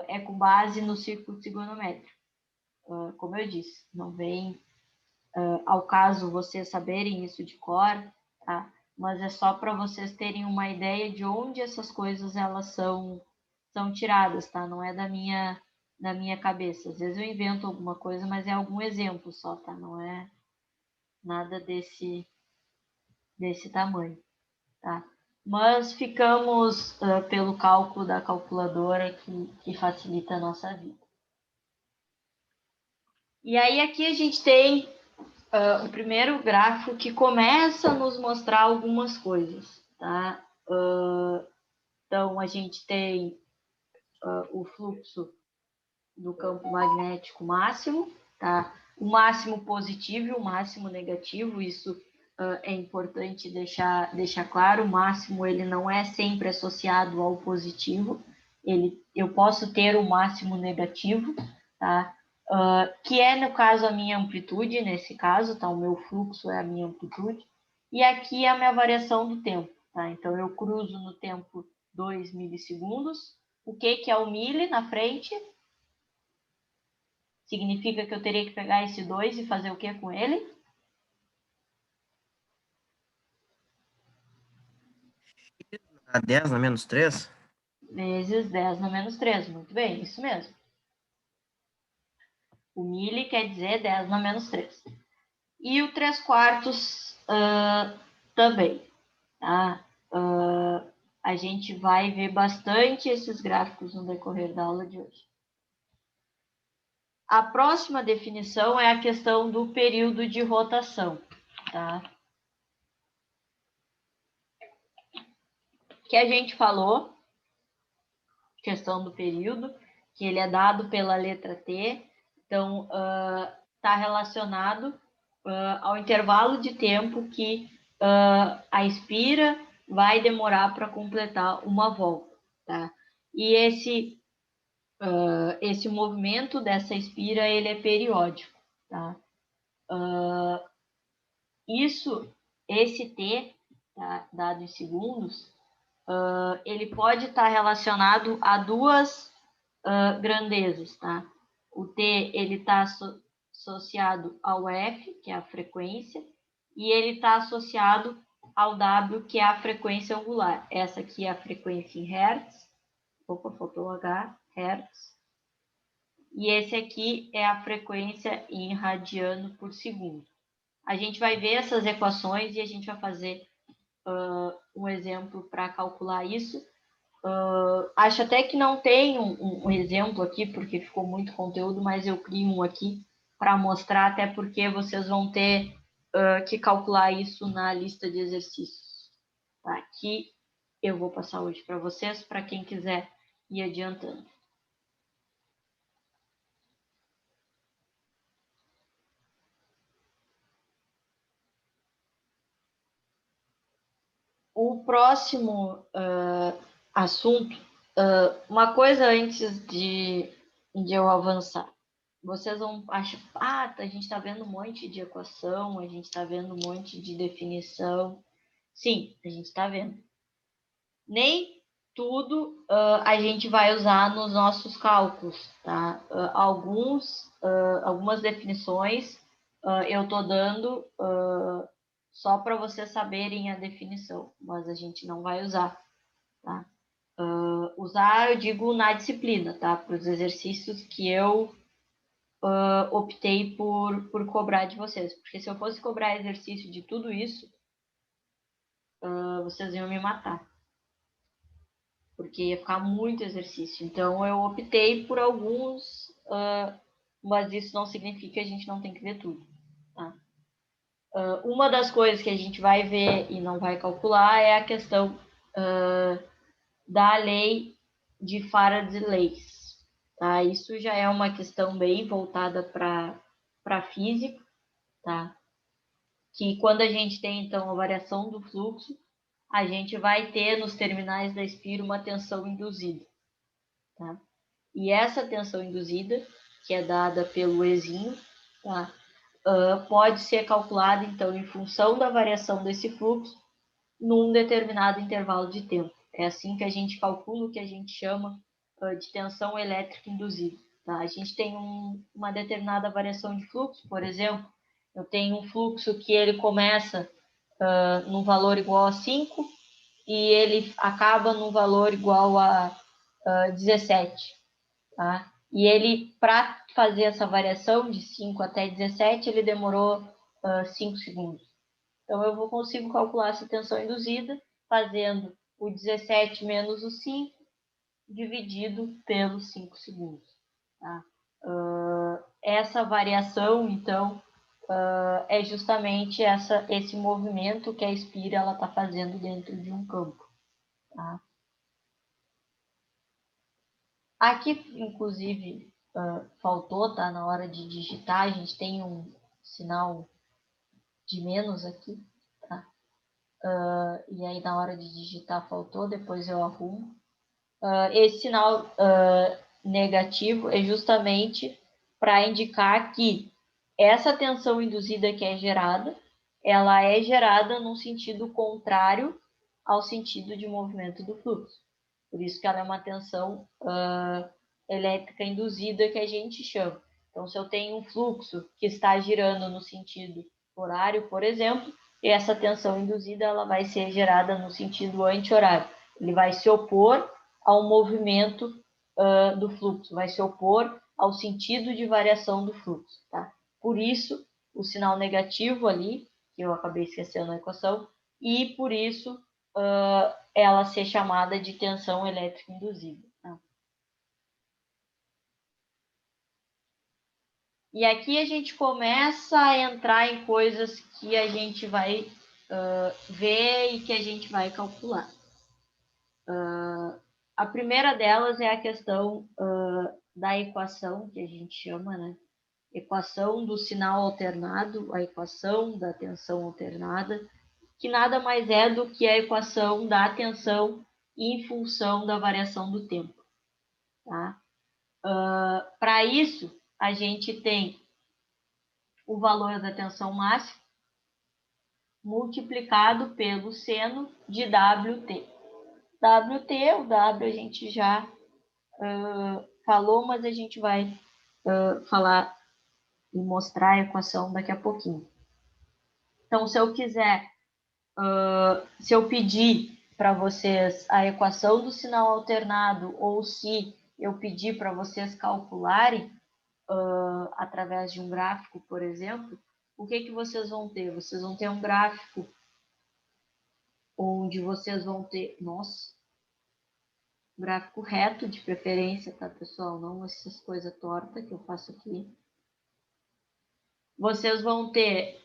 é com base no círculo trigonométrico. Como eu disse, não vem ao caso vocês saberem isso de cor, tá? Mas é só para vocês terem uma ideia de onde essas coisas elas são tiradas, tá? Não é da minha cabeça. Às vezes eu invento alguma coisa, mas é algum exemplo só, tá? Não é nada desse tamanho, tá? Mas ficamos pelo cálculo da calculadora que facilita a nossa vida. E aí aqui a gente tem o primeiro gráfico que começa a nos mostrar algumas coisas, tá? Então, a gente tem o fluxo do campo magnético máximo, tá? O máximo positivo e o máximo negativo, isso é importante deixar claro. O máximo, ele não é sempre associado ao positivo, eu posso ter o máximo negativo, tá? Que é, no caso, a minha amplitude, nesse caso, tá? O meu fluxo é a minha amplitude, e aqui é a minha variação do tempo, tá? Então, eu cruzo no tempo 2 milissegundos. O que é o mili na frente? Significa que eu teria que pegar esse 2 e fazer o que com ele? A 10 na menos 3? Vezes 10 na menos 3. Muito bem, isso mesmo. O mili quer dizer 10 na menos 3. E o 3 quartos também. Tá? A gente vai ver bastante esses gráficos no decorrer da aula de hoje. A próxima definição é a questão do período de rotação. Tá? Que a gente falou, questão do período, que ele é dado pela letra T, então está relacionado ao intervalo de tempo que a espira vai demorar para completar uma volta, tá? E esse movimento dessa espira, ele é periódico, tá? Esse T, tá, dado em segundos, ele pode estar relacionado a duas grandezas, tá? O T, ele está associado ao F, que é a frequência, e ele está associado ao W, que é a frequência angular. Essa aqui é a frequência em Hertz. Opa, faltou o H, Hertz. E esse aqui é a frequência em radiano por segundo. A gente vai ver essas equações e a gente vai fazer um exemplo para calcular isso. Acho até que não tem um exemplo aqui, porque ficou muito conteúdo, mas eu crio um aqui para mostrar, até porque vocês vão ter que calcular isso na lista de exercícios. Tá? Aqui eu vou passar hoje para vocês, para quem quiser ir adiantando. O próximo assunto, uma coisa antes de eu avançar. Vocês vão achar, a gente está vendo um monte de equação, a gente está vendo um monte de definição. Sim, a gente está vendo. Nem tudo a gente vai usar nos nossos cálculos, tá? Algumas definições eu estou dando só para vocês saberem a definição, mas a gente não vai usar, tá? Usar, eu digo, na disciplina, tá? Para os exercícios que eu optei por cobrar de vocês. Porque se eu fosse cobrar exercício de tudo isso, vocês iam me matar. Porque ia ficar muito exercício. Então, eu optei por alguns, mas isso não significa que a gente não tem que ver tudo. Tá? Uma das coisas que a gente vai ver e não vai calcular é a questão da lei de Faraday leis. Tá? Isso já é uma questão bem voltada para física, tá? Que quando a gente tem, então, a variação do fluxo, a gente vai ter nos terminais da Espiro uma tensão induzida. Tá? E essa tensão induzida, que é dada pelo Ezinho, tá? Pode ser calculada, então, em função da variação desse fluxo num determinado intervalo de tempo. É assim que a gente calcula o que a gente chama de tensão elétrica induzida. Tá? A gente tem uma determinada variação de fluxo, por exemplo, eu tenho um fluxo que ele começa num valor igual a 5 e ele acaba num valor igual a 17. Tá? E ele, para fazer essa variação de 5 até 17, ele demorou 5 segundos. Então, eu consigo calcular essa tensão induzida fazendo o 17 menos o 5 dividido pelos 5 segundos. Tá? Essa variação, então, é justamente esse movimento que a Espira está fazendo dentro de um campo. Tá? Aqui, inclusive, faltou, tá? Na hora de digitar, a gente tem um sinal de menos aqui, tá? E aí, na hora de digitar, faltou, depois eu arrumo. Esse sinal negativo é justamente para indicar que essa tensão induzida que é gerada, ela é gerada num sentido contrário ao sentido de movimento do fluxo. Por isso que ela é uma tensão elétrica induzida que a gente chama. Então, se eu tenho um fluxo que está girando no sentido horário, por exemplo, essa tensão induzida ela vai ser gerada no sentido anti-horário. Ele vai se opor ao movimento do fluxo, vai se opor ao sentido de variação do fluxo. Tá? Por isso, o sinal negativo ali, que eu acabei esquecendo na equação, e por isso ela ser chamada de tensão elétrica induzida. Tá? E aqui a gente começa a entrar em coisas que a gente vai ver e que a gente vai calcular. A primeira delas é a questão da equação, que a gente chama, né? Equação do sinal alternado, a equação da tensão alternada, que nada mais é do que a equação da tensão em função da variação do tempo. Tá? Para isso, a gente tem o valor da tensão máxima multiplicado pelo seno de WT. WT, o W a gente já falou, mas a gente vai falar e mostrar a equação daqui a pouquinho. Então, se eu quiser, se eu pedir para vocês a equação do sinal alternado, ou se eu pedir para vocês calcularem através de um gráfico, por exemplo, o que vocês vão ter? Vocês vão ter um gráfico onde vocês vão ter, gráfico reto de preferência, tá, pessoal? Não essas coisas tortas que eu faço aqui. Vocês vão ter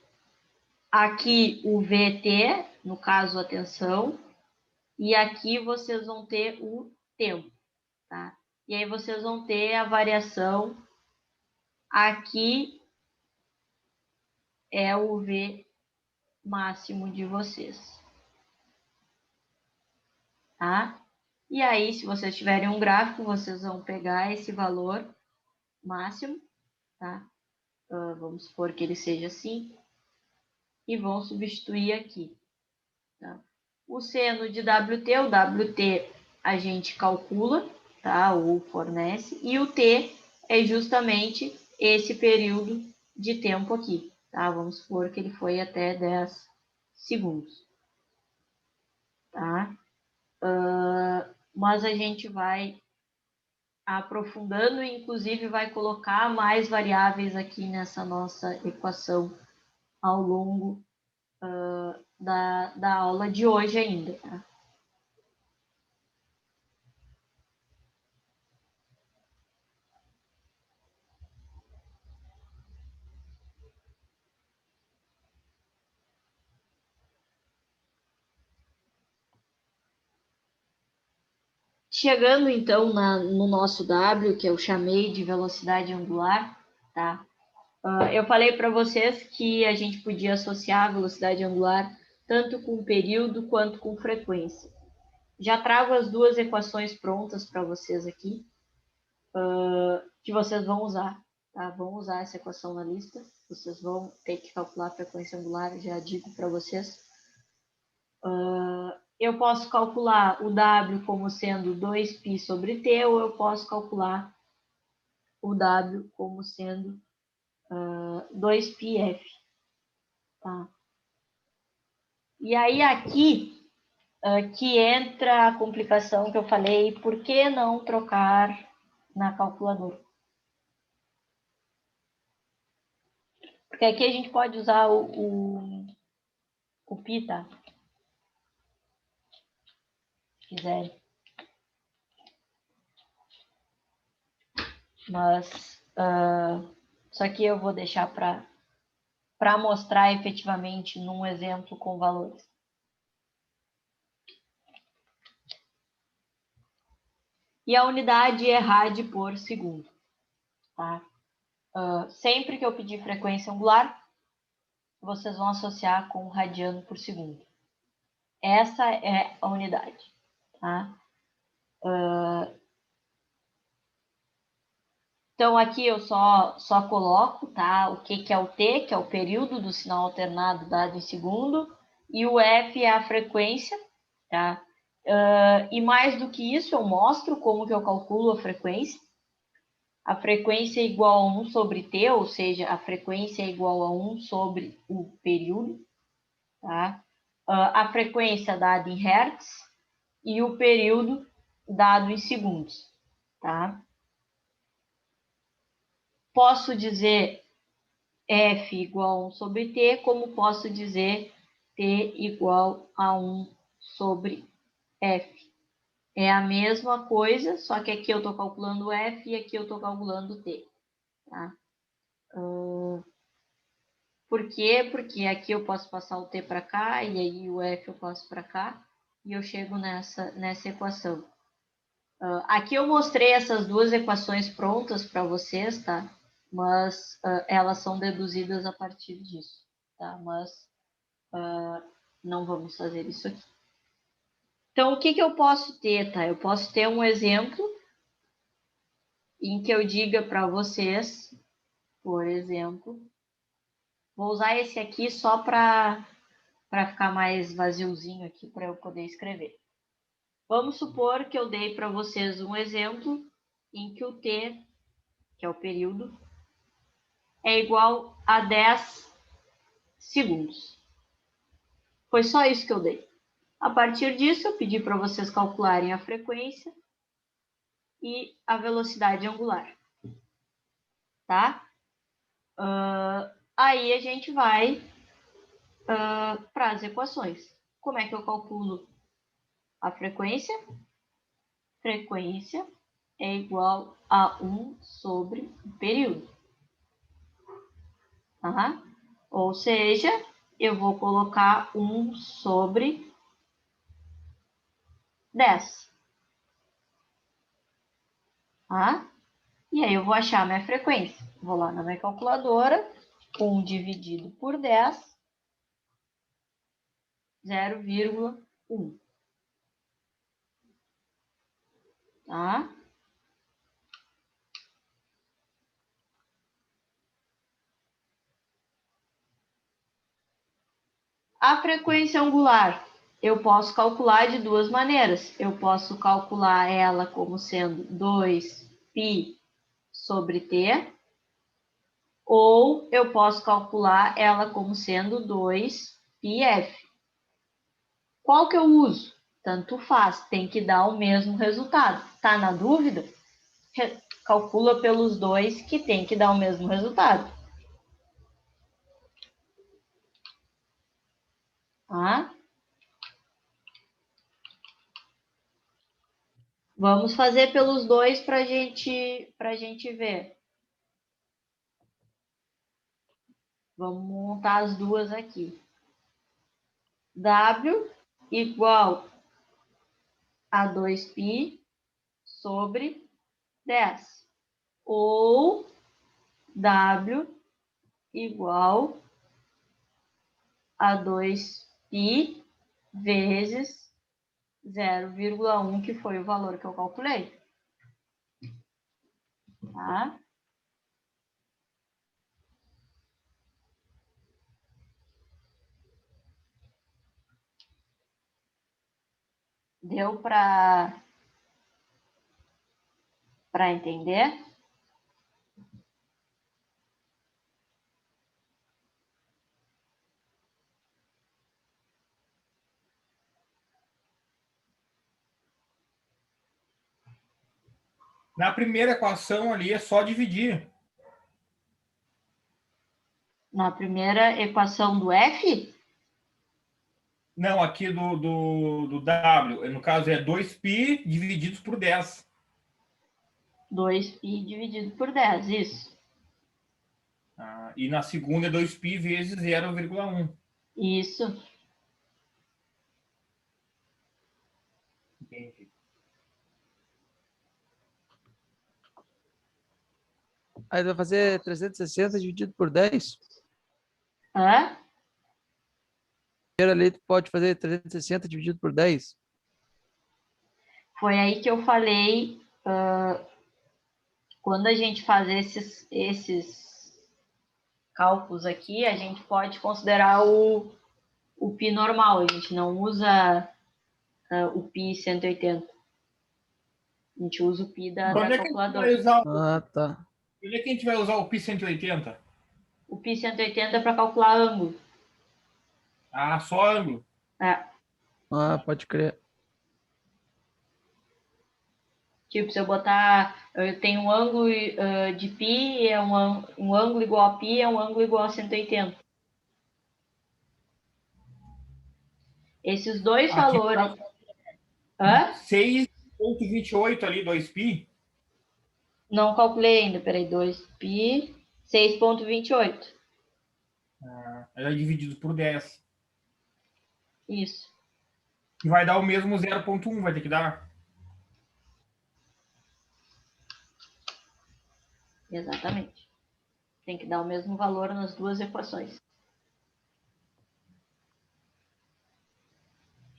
aqui o VT, no caso a tensão, e aqui vocês vão ter o tempo, tá? E aí vocês vão ter a variação, aqui é o V máximo de vocês, tá? E aí, se vocês tiverem um gráfico, vocês vão pegar esse valor máximo, tá? Vamos supor que ele seja assim, e vão substituir aqui, tá? O seno de WT, o WT a gente calcula, tá? Ou fornece, e o T é justamente esse período de tempo aqui, tá? Vamos supor que ele foi até 10 segundos, tá? Mas a gente vai aprofundando e, inclusive, vai colocar mais variáveis aqui nessa nossa equação ao longo da aula de hoje ainda, tá? Chegando, então, no nosso W, que eu chamei de velocidade angular, tá? Eu falei para vocês que a gente podia associar a velocidade angular tanto com período quanto com frequência. Já trago as duas equações prontas para vocês aqui, que vocês vão usar, tá? Vão usar essa equação na lista, vocês vão ter que calcular a frequência angular, já digo para vocês. Eu posso calcular o W como sendo 2π sobre T, ou eu posso calcular o W como sendo 2πf. Tá? E aí aqui que entra a complicação que eu falei, por que não trocar na calculadora? Porque aqui a gente pode usar o π, tá? Se quiserem. Mas isso aqui eu vou deixar para mostrar efetivamente num exemplo com valores. E a unidade é rad por segundo. Tá? Sempre que eu pedir frequência angular, vocês vão associar com radiano por segundo. Essa é a unidade. Tá? Então, aqui eu só coloco, tá, o que é o T, que é o período do sinal alternado dado em segundo, e o F é a frequência, tá? E mais do que isso, eu mostro como que eu calculo a frequência. A frequência é igual a 1 sobre T, ou seja, a frequência é igual a 1 sobre o período, tá? A frequência dada em hertz e o período dado em segundos, tá? Posso dizer F igual a 1 sobre T, como posso dizer T igual a 1 sobre F. É a mesma coisa, só que aqui eu estou calculando F e aqui eu estou calculando T. Tá? Por quê? Porque aqui eu posso passar o T para cá e aí o F eu passo para cá e eu chego nessa equação. Aqui eu mostrei essas duas equações prontas para vocês, tá? Mas elas são deduzidas a partir disso, tá? Mas não vamos fazer isso aqui. Então, o que eu posso ter, tá? Eu posso ter um exemplo em que eu diga para vocês, por exemplo, vou usar esse aqui só para ficar mais vaziozinho aqui para eu poder escrever. Vamos supor que eu dei para vocês um exemplo em que o T, que é o período, é igual a 10 segundos. Foi só isso que eu dei. A partir disso, eu pedi para vocês calcularem a frequência e a velocidade angular. Tá? Aí a gente vai para as equações. Como é que eu calculo a frequência? Frequência é igual a 1 sobre o período. Tá? Ou seja, eu vou colocar 1 sobre 10. Tá? E aí eu vou achar a minha frequência. Vou lá na minha calculadora, 1 dividido por 10, 0,1. Tá? A frequência angular eu posso calcular de duas maneiras. Eu posso calcular ela como sendo 2π sobre T, ou eu posso calcular ela como sendo 2πf. Qual que eu uso? Tanto faz, tem que dar o mesmo resultado. Tá na dúvida? Calcula pelos dois que tem que dar o mesmo resultado. Tá? Vamos fazer pelos dois para gente ver. Vamos montar as duas aqui. W igual a 2π sobre 10. Ou W igual a 2 π vezes 0,1, que foi o valor que eu calculei. Tá? Deu para entender? Na primeira equação ali é só dividir. Na primeira equação do F? Não, aqui do W. No caso, é 2π divididos por 10. 2π dividido por 10, isso. E na segunda é 2π vezes 0,1. Isso. Entendi. Aí vai fazer 360 dividido por 10. Hã? Primeiro ali tu pode fazer 360 dividido por 10. Foi aí que eu falei, quando a gente faz esses cálculos aqui, a gente pode considerar o π normal, a gente não usa o π 180. A gente usa o π da Quando é que a gente vai calculadora. usar Ah, tá. Quando é que a gente vai usar o π 180? O π 180 é para calcular ângulo. Só ângulo. É. Ah, pode crer. Tipo, se eu botar, eu tenho um ângulo de π, é um ângulo igual a π, é um ângulo igual a 180. Esses dois Aqui valores. tá Hã? 6,28 ali, 2π. Não calculei ainda, peraí, 2π, 6,28. Ela é dividido por 10. Isso, E vai dar o mesmo 0,1, vai ter que dar. exatamente. Tem que dar o mesmo valor nas duas equações.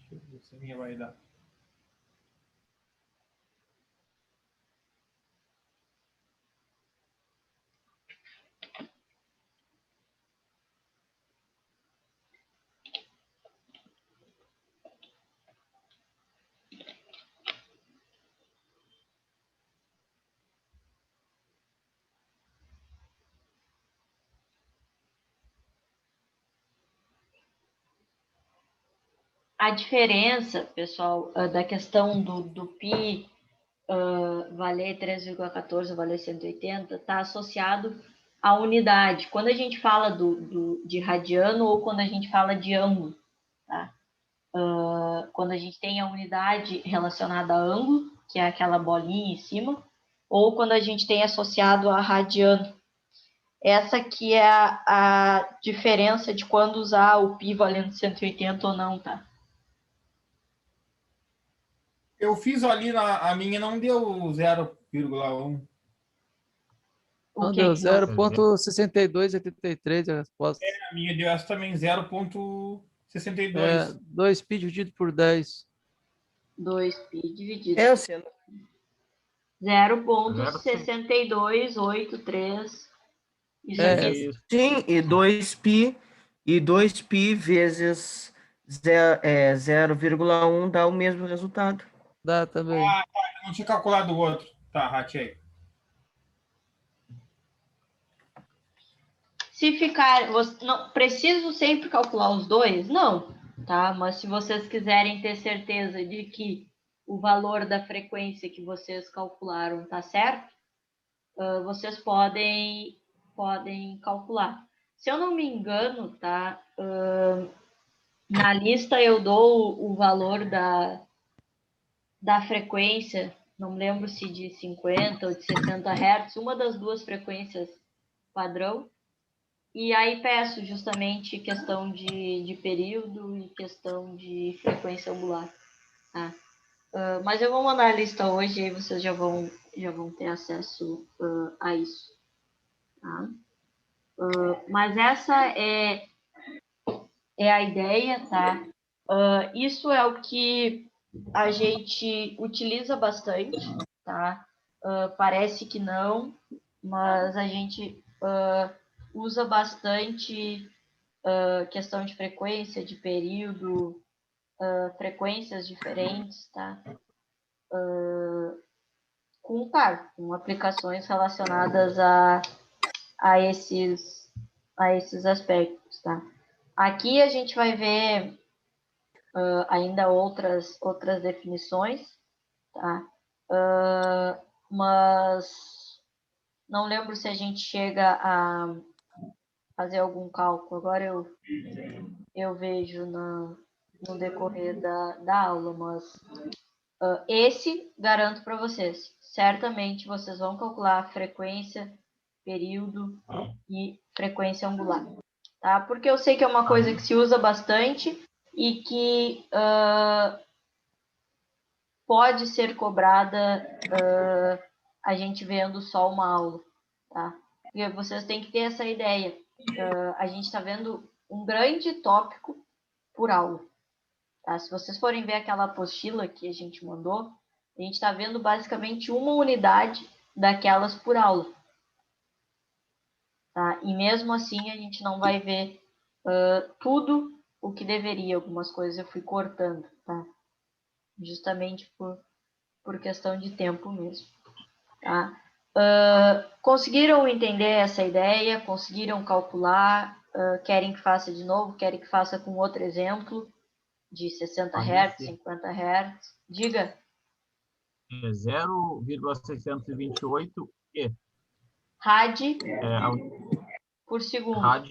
Deixa eu ver se a minha vai dar. A diferença, pessoal, da questão do π valer 3,14, valer 180, está associado à unidade. Quando a gente fala de radiano ou quando a gente fala de ângulo, tá? Quando a gente tem a unidade relacionada a ângulo, que é aquela bolinha em cima, ou quando a gente tem associado a radiano. Essa aqui é a diferença de quando usar o π valendo 180 ou não, tá? Eu fiz ali, a minha não deu 0,1. Não, que deu que nós- 0,6283 a resposta. A minha deu essa também, 0,62. 2π dividido por 10. 2π dividido É, sendo 0,6283. Isso É, aqui. sim, e 2π vezes 0,1 dá o mesmo resultado. Dá também. Eu não tinha calculado o outro. Tá, ratei. Se ficar, não preciso sempre calcular os dois? Não, tá? Mas se vocês quiserem ter certeza de que o valor da frequência que vocês calcularam tá certo, vocês podem calcular. Se eu não me engano, tá? Na lista eu dou o valor da frequência, não me lembro se de 50 ou de 60 Hz, uma das duas frequências padrão. E aí peço justamente questão de período e questão de frequência angular. Tá? Mas eu vou mandar a lista hoje e aí vocês já vão ter acesso a isso. Tá? Mas essa é é a ideia, tá? Isso é o que a gente utiliza bastante, tá? Parece que não, mas a gente usa bastante questão de frequência, de período, frequências diferentes, tá? Com aplicações relacionadas a esses aspectos, tá? Aqui a gente vai ver ainda outras definições, tá? Mas não lembro se a gente chega a fazer algum cálculo. Agora eu vejo no decorrer da aula, mas esse garanto para vocês. Certamente vocês vão calcular frequência, período e frequência angular, tá? Porque eu sei que é uma coisa que se usa bastante e que pode ser cobrada a gente vendo só uma aula, tá? Porque vocês têm que ter essa ideia. A gente está vendo um grande tópico por aula. Tá? Se vocês forem ver aquela apostila que a gente mandou, a gente está vendo basicamente uma unidade daquelas por aula. Tá? E mesmo assim a gente não vai ver tudo o que deveria. Algumas coisas eu fui cortando, tá? Justamente por questão de tempo mesmo. Tá? Conseguiram entender essa ideia? Conseguiram calcular? Querem que faça de novo? Querem que faça com outro exemplo? De 60 Hz, 50 Hz? Diga. 0,628 e Rad por segundo. Rad.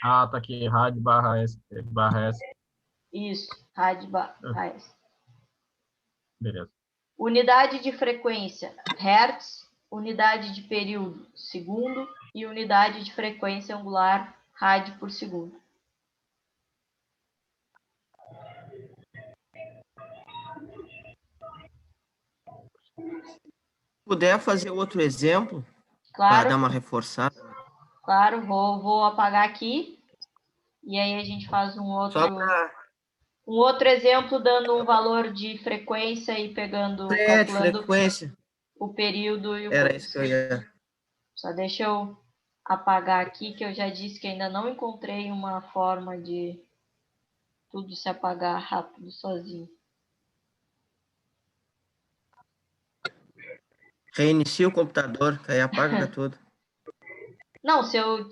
Tá aqui, Rad barra S. Isso, Rad barra S. Beleza. Unidade de frequência, Hertz. Unidade de período, segundo. E unidade de frequência angular, Rad por segundo. Puder fazer outro exemplo para Claro, dar uma reforçada? claro, vou apagar aqui. E aí a gente faz um Só para outro exemplo dando um valor de frequência e calculando frequência. o período e o Era isso que eu ia. Só deixa eu apagar aqui, que eu já disse que ainda não encontrei uma forma de tudo se apagar rápido sozinho. Reinicia o computador, que aí apaga tudo. Não, se eu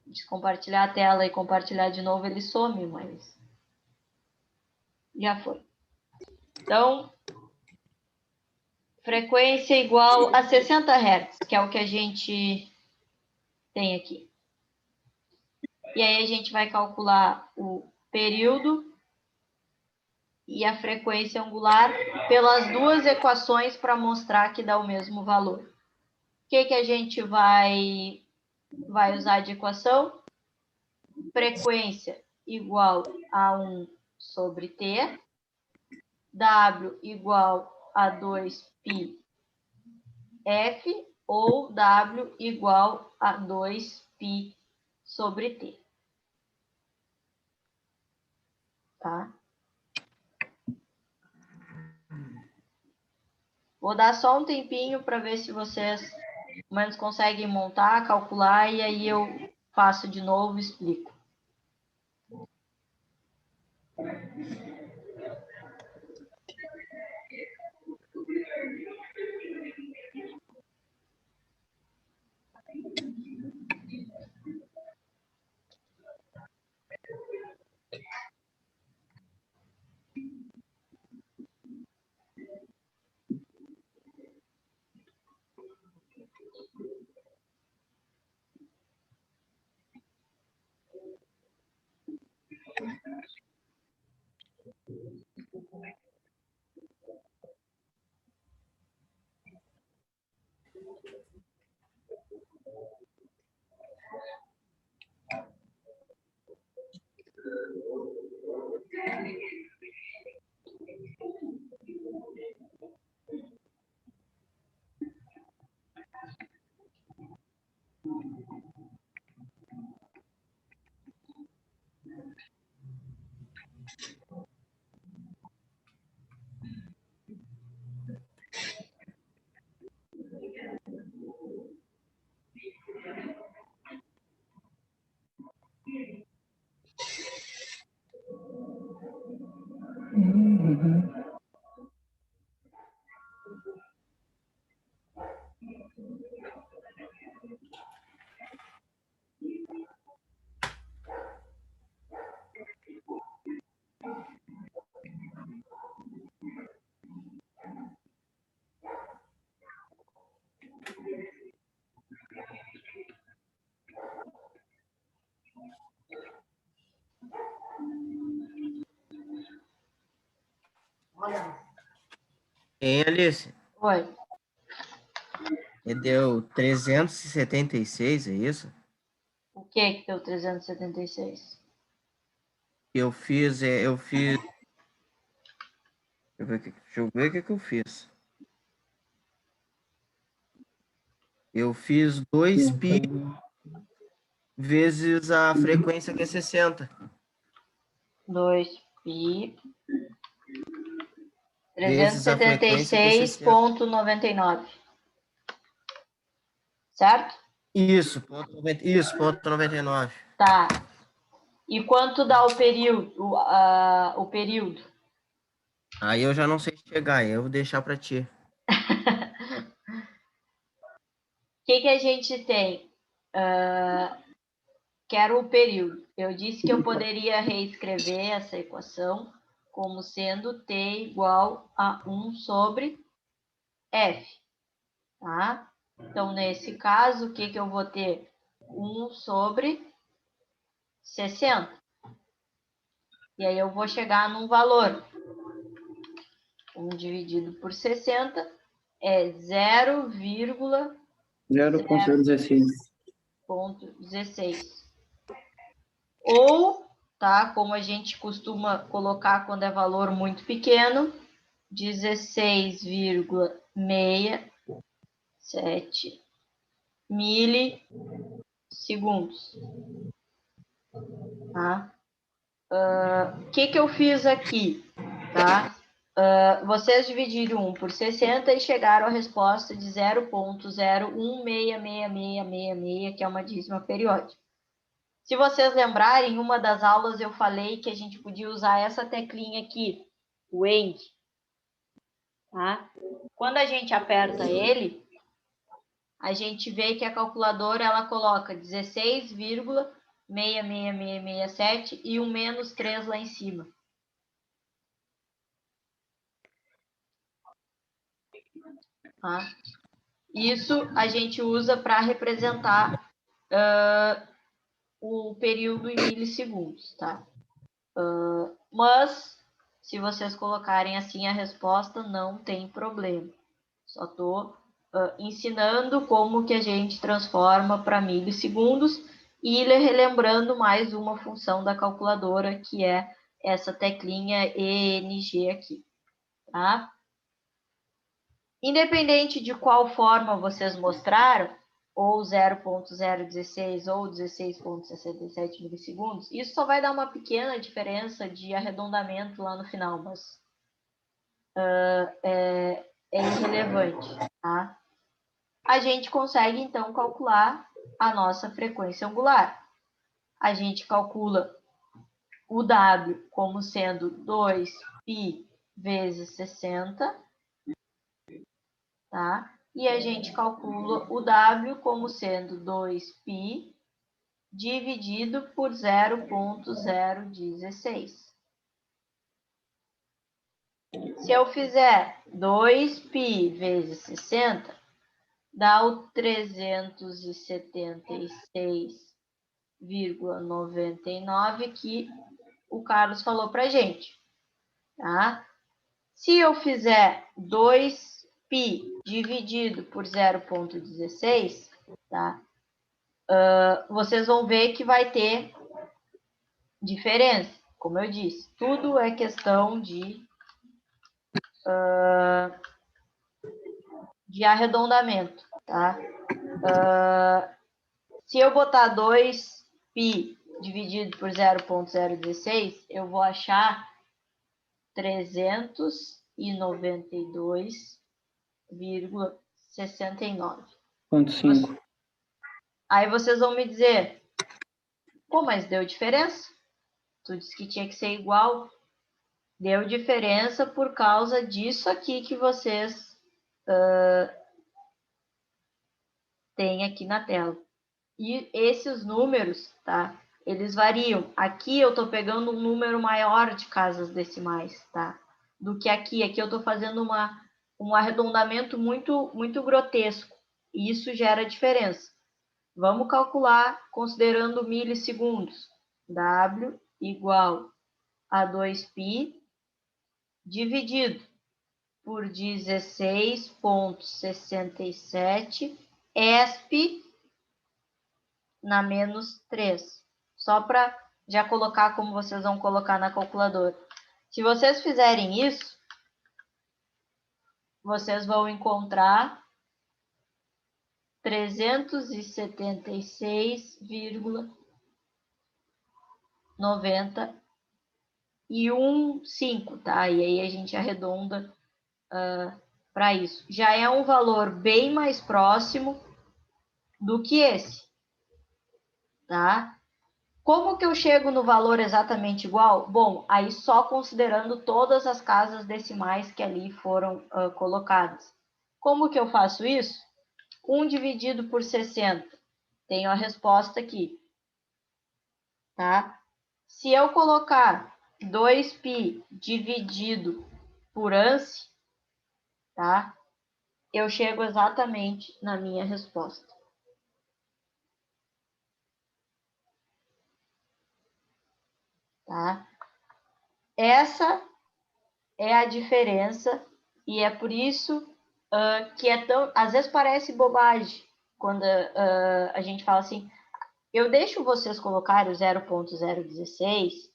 descompartilhar a tela e compartilhar de novo, ele some, mas já foi. Então, frequência igual a 60 Hz, que é o que a gente tem aqui. E aí a gente vai calcular o período e a frequência angular pelas duas equações para mostrar que dá o mesmo valor. O que a gente vai usar de equação? Frequência igual a 1 sobre T, W igual a 2πf, ou W igual a 2π sobre T. Tá? Vou dar só um tempinho para ver se vocês pelo menos conseguem montar, calcular, e aí eu faço de novo e explico. Hein, Alice? Oi. E deu 376, é isso? O que deu 376? Eu fiz. Deixa eu ver o que eu fiz. Eu fiz 2π vezes a frequência que é 60. 2π. Vezes a frequência que é 60. 376,99. Certo? Isso, ponto 99. Tá. E quanto dá o período? O período? Aí eu já não sei chegar, eu vou deixar para ti. O que a gente tem? Quero o período. Eu disse que eu poderia reescrever essa equação como sendo t igual a 1 sobre f. Tá? Então, nesse caso, o que eu vou ter? 1 sobre 60. E aí eu vou chegar num valor. 1 dividido por 60 é 0,016. Ou, tá, como a gente costuma colocar quando é valor muito pequeno, 16,67 milissegundos. Tá? O que eu fiz aqui? Tá? Vocês dividiram 1 por 60 e chegaram à resposta de 0,0166666, que é uma dízima periódica. Se vocês lembrarem, em uma das aulas eu falei que a gente podia usar essa teclinha aqui, o END. Tá? Quando a gente aperta ele, a gente vê que a calculadora ela coloca 16,66667 e um menos 3 lá em cima. Tá? Isso a gente usa para representar o período em milissegundos, tá? Mas, se vocês colocarem assim a resposta, não tem problema. Só estou ensinando como que a gente transforma para milissegundos e relembrando mais uma função da calculadora, que é essa teclinha ENG aqui, tá? Independente de qual forma vocês mostraram, ou 0,016 ou 16,67 milissegundos, isso só vai dar uma pequena diferença de arredondamento lá no final, mas é irrelevante, tá? A gente consegue, então, calcular a nossa frequência angular. A gente calcula o W como sendo 2π vezes 60, tá? E a gente calcula o W como sendo 2π dividido por 0,016. Se eu fizer 2π vezes 60, dá o 376,99 que o Carlos falou para a gente. Tá? Se eu fizer 2π dividido por 0,16, tá? Vocês vão ver que vai ter diferença. Como eu disse, tudo é questão de arredondamento. Tá? Se eu botar 2π dividido por 0,016, eu vou achar 392,69. 0,5. Aí vocês vão me dizer, pô, mas deu diferença? Tu disse que tinha que ser igual. Deu diferença por causa disso aqui que vocês têm aqui na tela. E esses números, tá? Eles variam. Aqui eu estou pegando um número maior de casas decimais, tá? Do que aqui. Aqui eu estou fazendo um arredondamento muito grotesco. E isso gera diferença. Vamos calcular considerando milissegundos. W igual a 2π dividido por 16,67 ESP na menos 3. Só para já colocar como vocês vão colocar na calculadora. Se vocês fizerem isso, vocês vão encontrar 376,915, tá? E aí a gente arredonda para isso. Já é um valor bem mais próximo do que esse, tá? Como que eu chego no valor exatamente igual? Bom, aí só considerando todas as casas decimais que ali foram colocadas. Como que eu faço isso? 1 dividido por 60. Tenho a resposta aqui, tá? Se eu colocar 2π dividido por ANSI, tá? Eu chego exatamente na minha resposta. Tá? Essa é a diferença e é por isso que é tão... Às vezes parece bobagem quando a gente fala assim, eu deixo vocês colocar o 0,016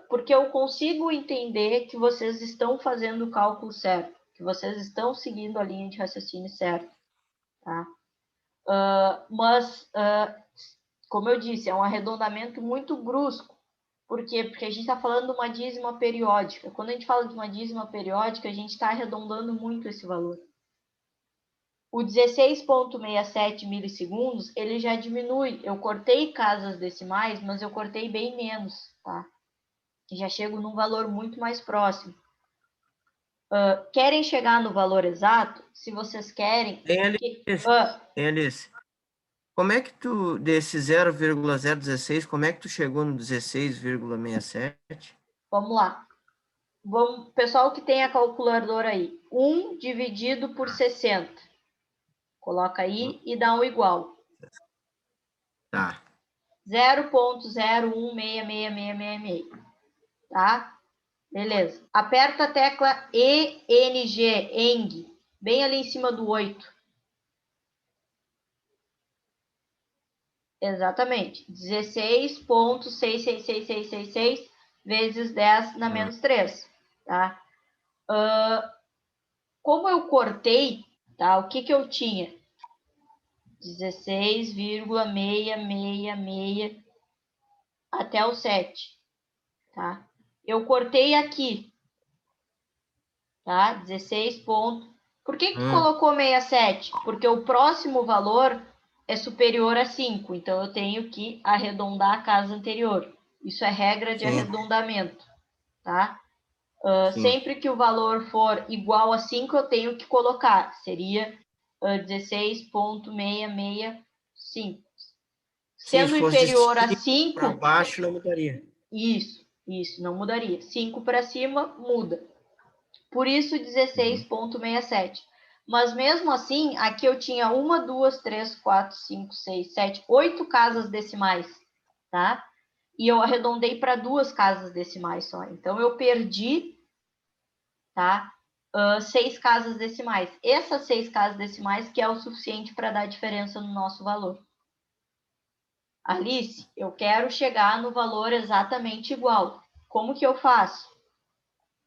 porque eu consigo entender que vocês estão fazendo o cálculo certo, que vocês estão seguindo a linha de raciocínio certa. Tá? Mas, como eu disse, é um arredondamento muito brusco. Por quê? Porque a gente está falando de uma dízima periódica. Quando a gente fala de uma dízima periódica, a gente está arredondando muito esse valor. O 16,67 milissegundos, ele já diminui. Eu cortei casas decimais, mas eu cortei bem menos, tá? Já chego num valor muito mais próximo. Querem chegar no valor exato? Se vocês querem... Alice, como é que tu, desse 0,016, como é que tu chegou no 16,67? Vamos lá. Pessoal que tem a calculadora aí. 1 dividido por 60. Coloca aí e dá um igual. Tá. 0,01666666. Tá? Beleza. Aperta a tecla ENG, bem ali em cima do 8. Exatamente. 16,666666 vezes 10 na menos 3. Tá? Como eu cortei, tá? O que eu tinha? 16,666 até o 7. Tá? Eu cortei aqui. Tá? 16 pontos. Por que colocou 67? Porque o próximo valor é superior a 5. Então, eu tenho que arredondar a casa anterior. Isso é regra de arredondamento. Tá? Sempre que o valor for igual a 5, eu tenho que colocar. Seria 16,665. Sendo inferior a 5... Para baixo não mudaria. Isso, não mudaria. 5 para cima, muda. Por isso, 16,67. Mas mesmo assim, aqui eu tinha 1, 2, 3, 4, 5, 6, 7, 8 casas decimais, tá? E eu arredondei para 2 casas decimais só. Então, eu perdi, tá? 6 casas decimais. Essas 6 casas decimais que é o suficiente para dar diferença no nosso valor. Alice, eu quero chegar no valor exatamente igual. Como que eu faço?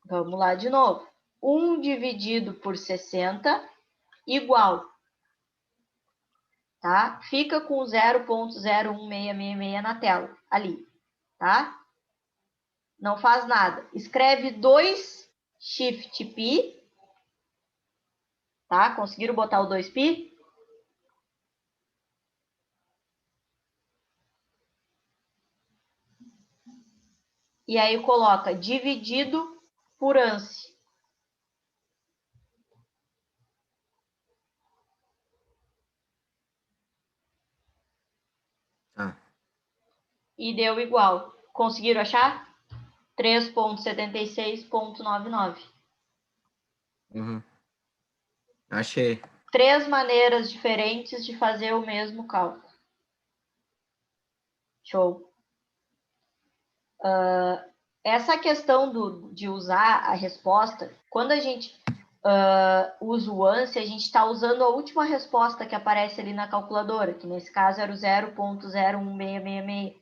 Vamos lá de novo. 1 dividido por 60 igual. Tá? Fica com 0,01666 na tela, ali. Tá? Não faz nada. Escreve 2 Shift Pi. Tá? Conseguiram botar o 2π? e aí coloca dividido por ANSI. Tá. E deu igual. Conseguiram achar? 3,76,99. Uhum. Achei. 3 maneiras diferentes de fazer o mesmo cálculo. Show. Essa questão de usar a resposta, quando a gente usa o ANSI, a gente está usando a última resposta que aparece ali na calculadora, que nesse caso era o 0,01666.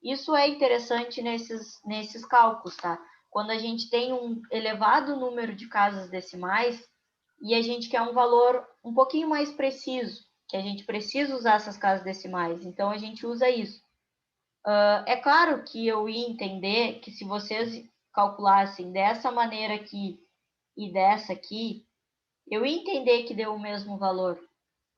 Isso é interessante nesses cálculos, tá? Quando a gente tem um elevado número de casas decimais e a gente quer um valor um pouquinho mais preciso, que a gente precisa usar essas casas decimais, então a gente usa isso. É claro que eu ia entender que se vocês calculassem dessa maneira aqui e dessa aqui, eu ia entender que deu o mesmo valor,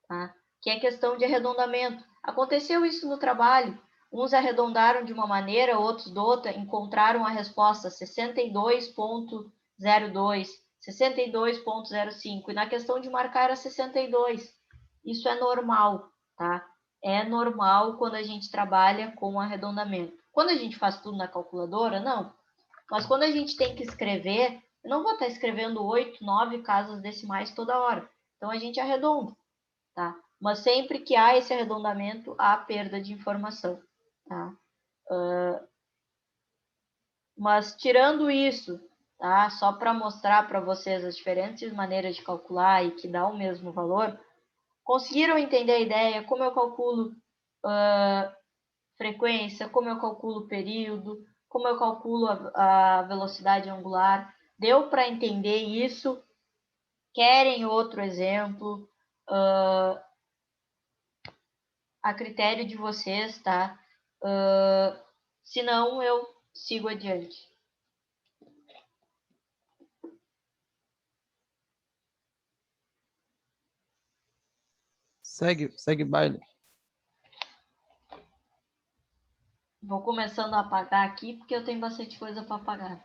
tá? Que é questão de arredondamento. Aconteceu isso no trabalho. Uns arredondaram de uma maneira, outros de outra, encontraram a resposta 62,02, 62,05, e na questão de marcar era 62. Isso é normal, tá? É normal quando a gente trabalha com arredondamento. Quando a gente faz tudo na calculadora, não. Mas quando a gente tem que escrever, eu não vou estar escrevendo 8, 9 casas decimais toda hora. Então a gente arredonda, tá? Mas sempre que há esse arredondamento, há perda de informação, tá? Mas tirando isso, tá? Só para mostrar para vocês as diferentes maneiras de calcular e que dá o mesmo valor, conseguiram entender a ideia? Como eu calculo frequência, como eu calculo período, como eu calculo a velocidade angular? Deu para entender isso? Querem outro exemplo? A critério de vocês, tá? Se não, eu sigo adiante. Segue baile. Vou começando a apagar aqui, porque eu tenho bastante coisa para apagar.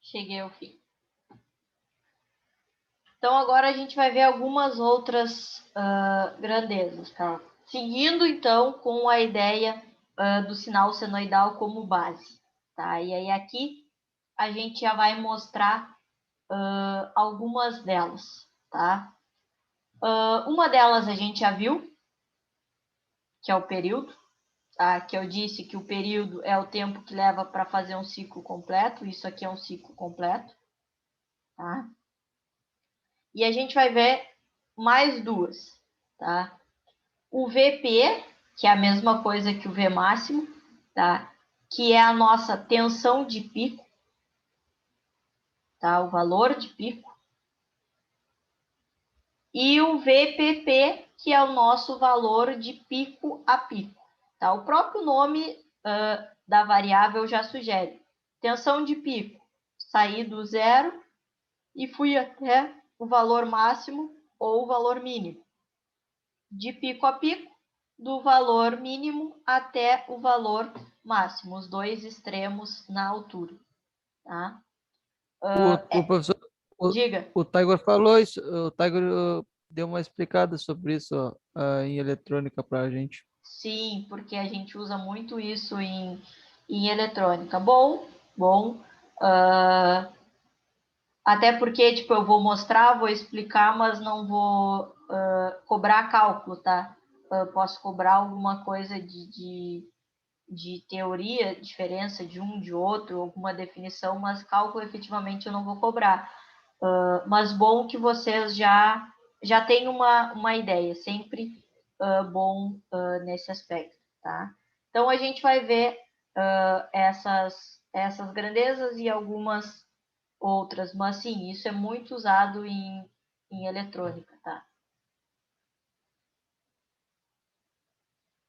Cheguei ao fim. Então, agora a gente vai ver algumas outras grandezas, tá? Seguindo, então, com a ideia do sinal senoidal como base, tá? E aí, aqui, a gente já vai mostrar algumas delas, tá? Uma delas a gente já viu, que é o período, tá? Que eu disse que o período é o tempo que leva para fazer um ciclo completo. Isso aqui é um ciclo completo, tá? E a gente vai ver mais duas, tá? O VP, que é a mesma coisa que o V máximo, tá? Que é a nossa tensão de pico, tá? O valor de pico. E o VPP, que é o nosso valor de pico a pico, tá? O próprio nome da variável já sugere. Tensão de pico, saí do zero e fui até o valor máximo ou o valor mínimo. De pico a pico, do valor mínimo até o valor máximo, os dois extremos na altura, tá? O professor, Diga. o Tiger falou isso, o Tiger deu uma explicada sobre isso em eletrônica para a gente. Sim, porque a gente usa muito isso em eletrônica. Bom, Até porque, tipo, eu vou mostrar, vou explicar, mas não vou cobrar cálculo, tá? Posso cobrar alguma coisa de teoria, diferença de um, de outro, alguma definição, mas cálculo efetivamente eu não vou cobrar. Mas bom que vocês já têm uma ideia, sempre bom nesse aspecto, tá? Então, a gente vai ver essas grandezas e algumas outras, mas sim, isso é muito usado em eletrônica, tá?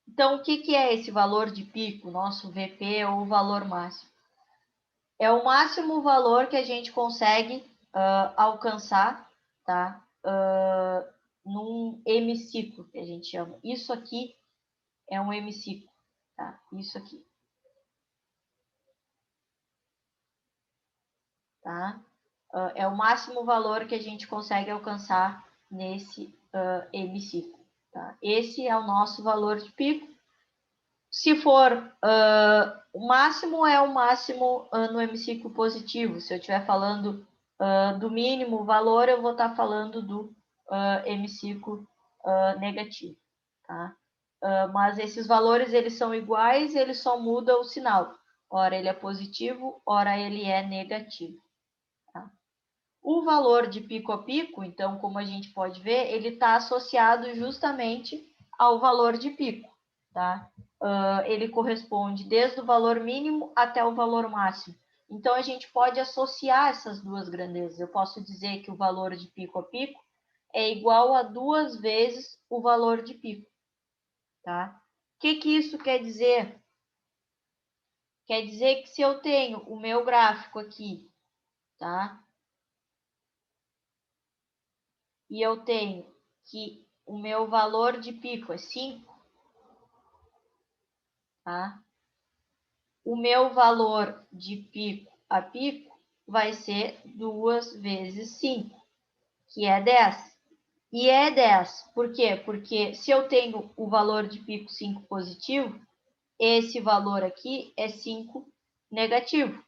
Então, o que é esse valor de pico, nosso VP ou valor máximo? É o máximo valor que a gente consegue alcançar, tá? Num hemiciclo, que a gente chama. Isso aqui é um hemiciclo, tá? Isso aqui. Tá? É o máximo valor que a gente consegue alcançar nesse hemiciclo. Tá? Esse é o nosso valor de pico. Se for o máximo, é o máximo no hemiciclo positivo. Se eu estiver falando do mínimo valor, eu vou estar falando do hemiciclo negativo. Tá? Mas esses valores eles são iguais, ele só muda o sinal. Ora ele é positivo, ora ele é negativo. Tá? O valor de pico a pico, então, como a gente pode ver, ele está associado justamente ao valor de pico. Tá? Ele corresponde desde o valor mínimo até o valor máximo. Então, a gente pode associar essas duas grandezas. Eu posso dizer que o valor de pico a pico é igual a 2 vezes o valor de pico. Tá? O que isso quer dizer? Quer dizer que se eu tenho o meu gráfico aqui, tá? E eu tenho que o meu valor de pico é 5, tá? O meu valor de pico a pico vai ser 2 vezes 5, que é 10. E é 10, por quê? Porque se eu tenho o valor de pico 5 positivo, esse valor aqui é 5 negativo,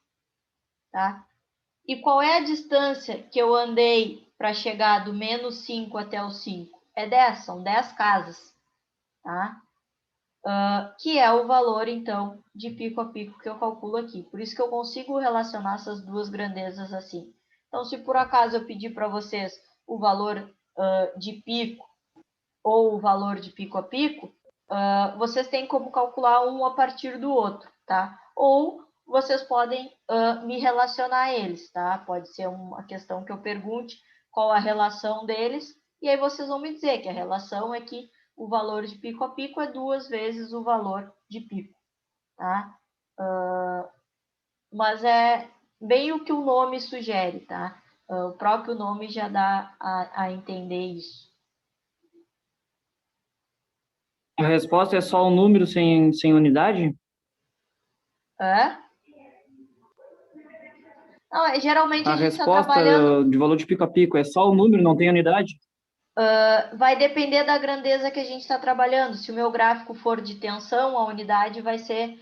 tá? E qual é a distância que eu andei para chegar do menos 5 até o 5? É 10, são 10 casas, tá? Que é o valor, então, de pico a pico que eu calculo aqui. Por isso que eu consigo relacionar essas duas grandezas assim. Então, se por acaso eu pedir para vocês o valor de pico ou o valor de pico a pico, vocês têm como calcular um a partir do outro, tá? Ou vocês podem me relacionar a eles, tá? Pode ser uma questão que eu pergunte qual a relação deles, e aí vocês vão me dizer que a relação é que o valor de pico a pico é 2 vezes o valor de pico, tá? Mas é bem o que o nome sugere, tá? O próprio nome já dá a entender isso. A resposta é só um número sem unidade? Não, geralmente A a gente está resposta trabalhando... de valor de pico a pico é só o número, não tem unidade? Vai depender da grandeza que a gente está trabalhando. Se o meu gráfico for de tensão, a unidade vai ser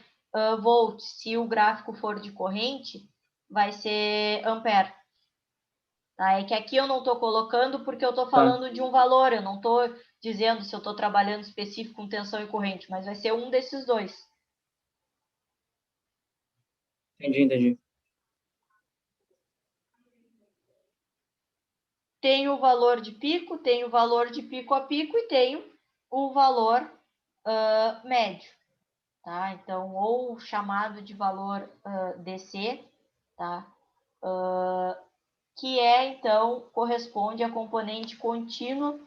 volt. Se o gráfico for de corrente, vai ser ampere. Tá? É que aqui eu não estou colocando porque eu estou falando de um valor. Eu não estou dizendo se eu estou trabalhando específico com tensão e corrente, mas vai ser um desses dois. Entendi. Tenho o valor de pico, tenho o valor de pico a pico e tenho o valor médio. Tá? Então, ou chamado de valor DC, tá? Que então, corresponde à componente contínua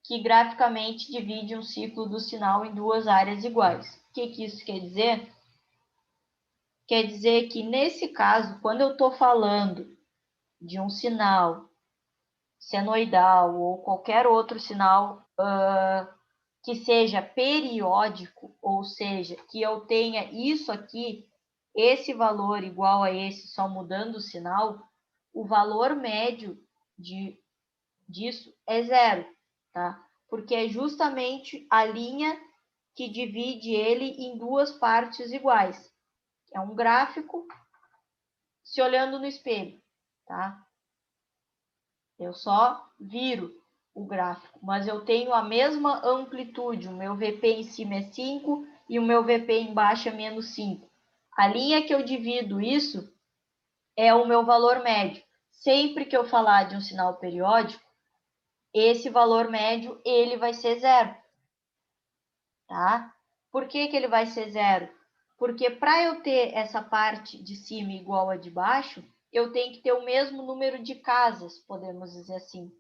que graficamente divide um ciclo do sinal em duas áreas iguais. O que isso quer dizer? Quer dizer que, nesse caso, quando eu estou falando de um sinal senoidal ou qualquer outro sinal que seja periódico, ou seja, que eu tenha isso aqui, esse valor igual a esse, só mudando o sinal, o valor médio disso é 0, tá? Porque é justamente a linha que divide ele em duas partes iguais. É um gráfico se olhando no espelho, tá? Eu só viro o gráfico, mas eu tenho a mesma amplitude. O meu VP em cima é 5 e o meu VP embaixo é menos 5. A linha que eu divido isso é o meu valor médio. Sempre que eu falar de um sinal periódico, esse valor médio ele vai ser zero. Tá? Por que ele vai ser zero? Porque para eu ter essa parte de cima igual a de baixo, eu tenho que ter o mesmo número de casas, podemos dizer assim.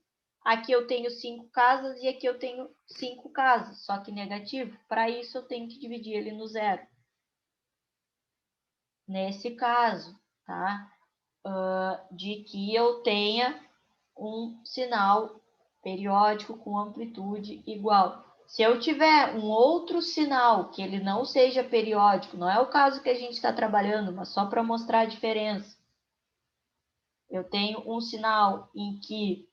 Aqui eu tenho 5 casas e aqui eu tenho 5 casas, só que negativo. Para isso eu tenho que dividir ele no zero. Nesse caso, tá? De que eu tenha um sinal periódico com amplitude igual. Se eu tiver um outro sinal que ele não seja periódico, não é o caso que a gente está trabalhando, mas só para mostrar a diferença. Eu tenho um sinal em que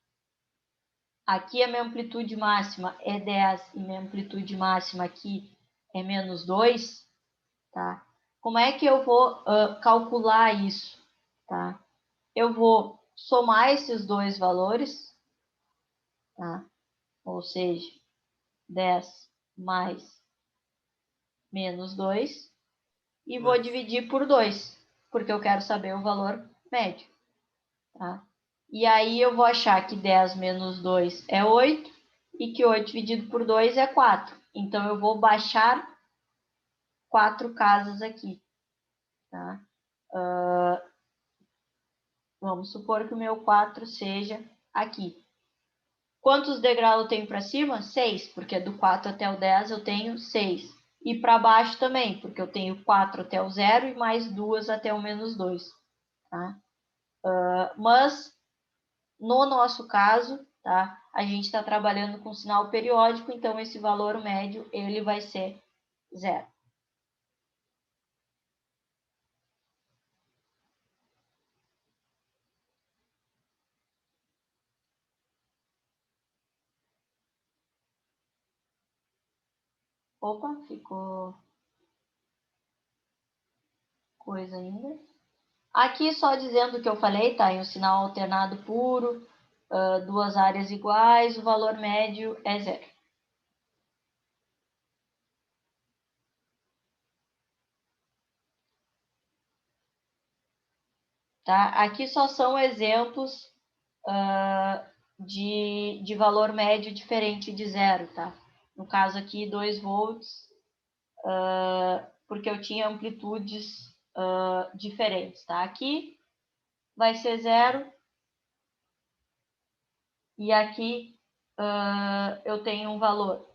aqui a minha amplitude máxima é 10 e minha amplitude máxima aqui é menos 2, tá? Como é que eu vou calcular isso, tá? Eu vou somar esses dois valores, tá? Ou seja, 10 mais menos 2, e vou dividir por 2, porque eu quero saber o valor médio. Tá? E aí eu vou achar que 10 menos 2 é 8, e que 8 dividido por 2 é 4. Então, eu vou baixar 4 casas aqui. Tá? Vamos supor que o meu 4 seja aqui. Quantos degraus eu tenho para cima? 6, porque do 4 até o 10 eu tenho 6. E para baixo também, porque eu tenho 4 até o 0 e mais 2 até o menos 2. Tá? Mas, no nosso caso, tá? A gente está trabalhando com sinal periódico, então esse valor médio ele vai ser 0. Opa, ficou coisa ainda. Aqui só dizendo o que eu falei, tá? Em um sinal alternado puro, duas áreas iguais, o valor médio é 0. Tá? Aqui só são exemplos de valor médio diferente de 0, tá? No caso aqui, 2 volts, porque eu tinha amplitudes diferentes, tá? Aqui vai ser 0, e aqui eu tenho um valor.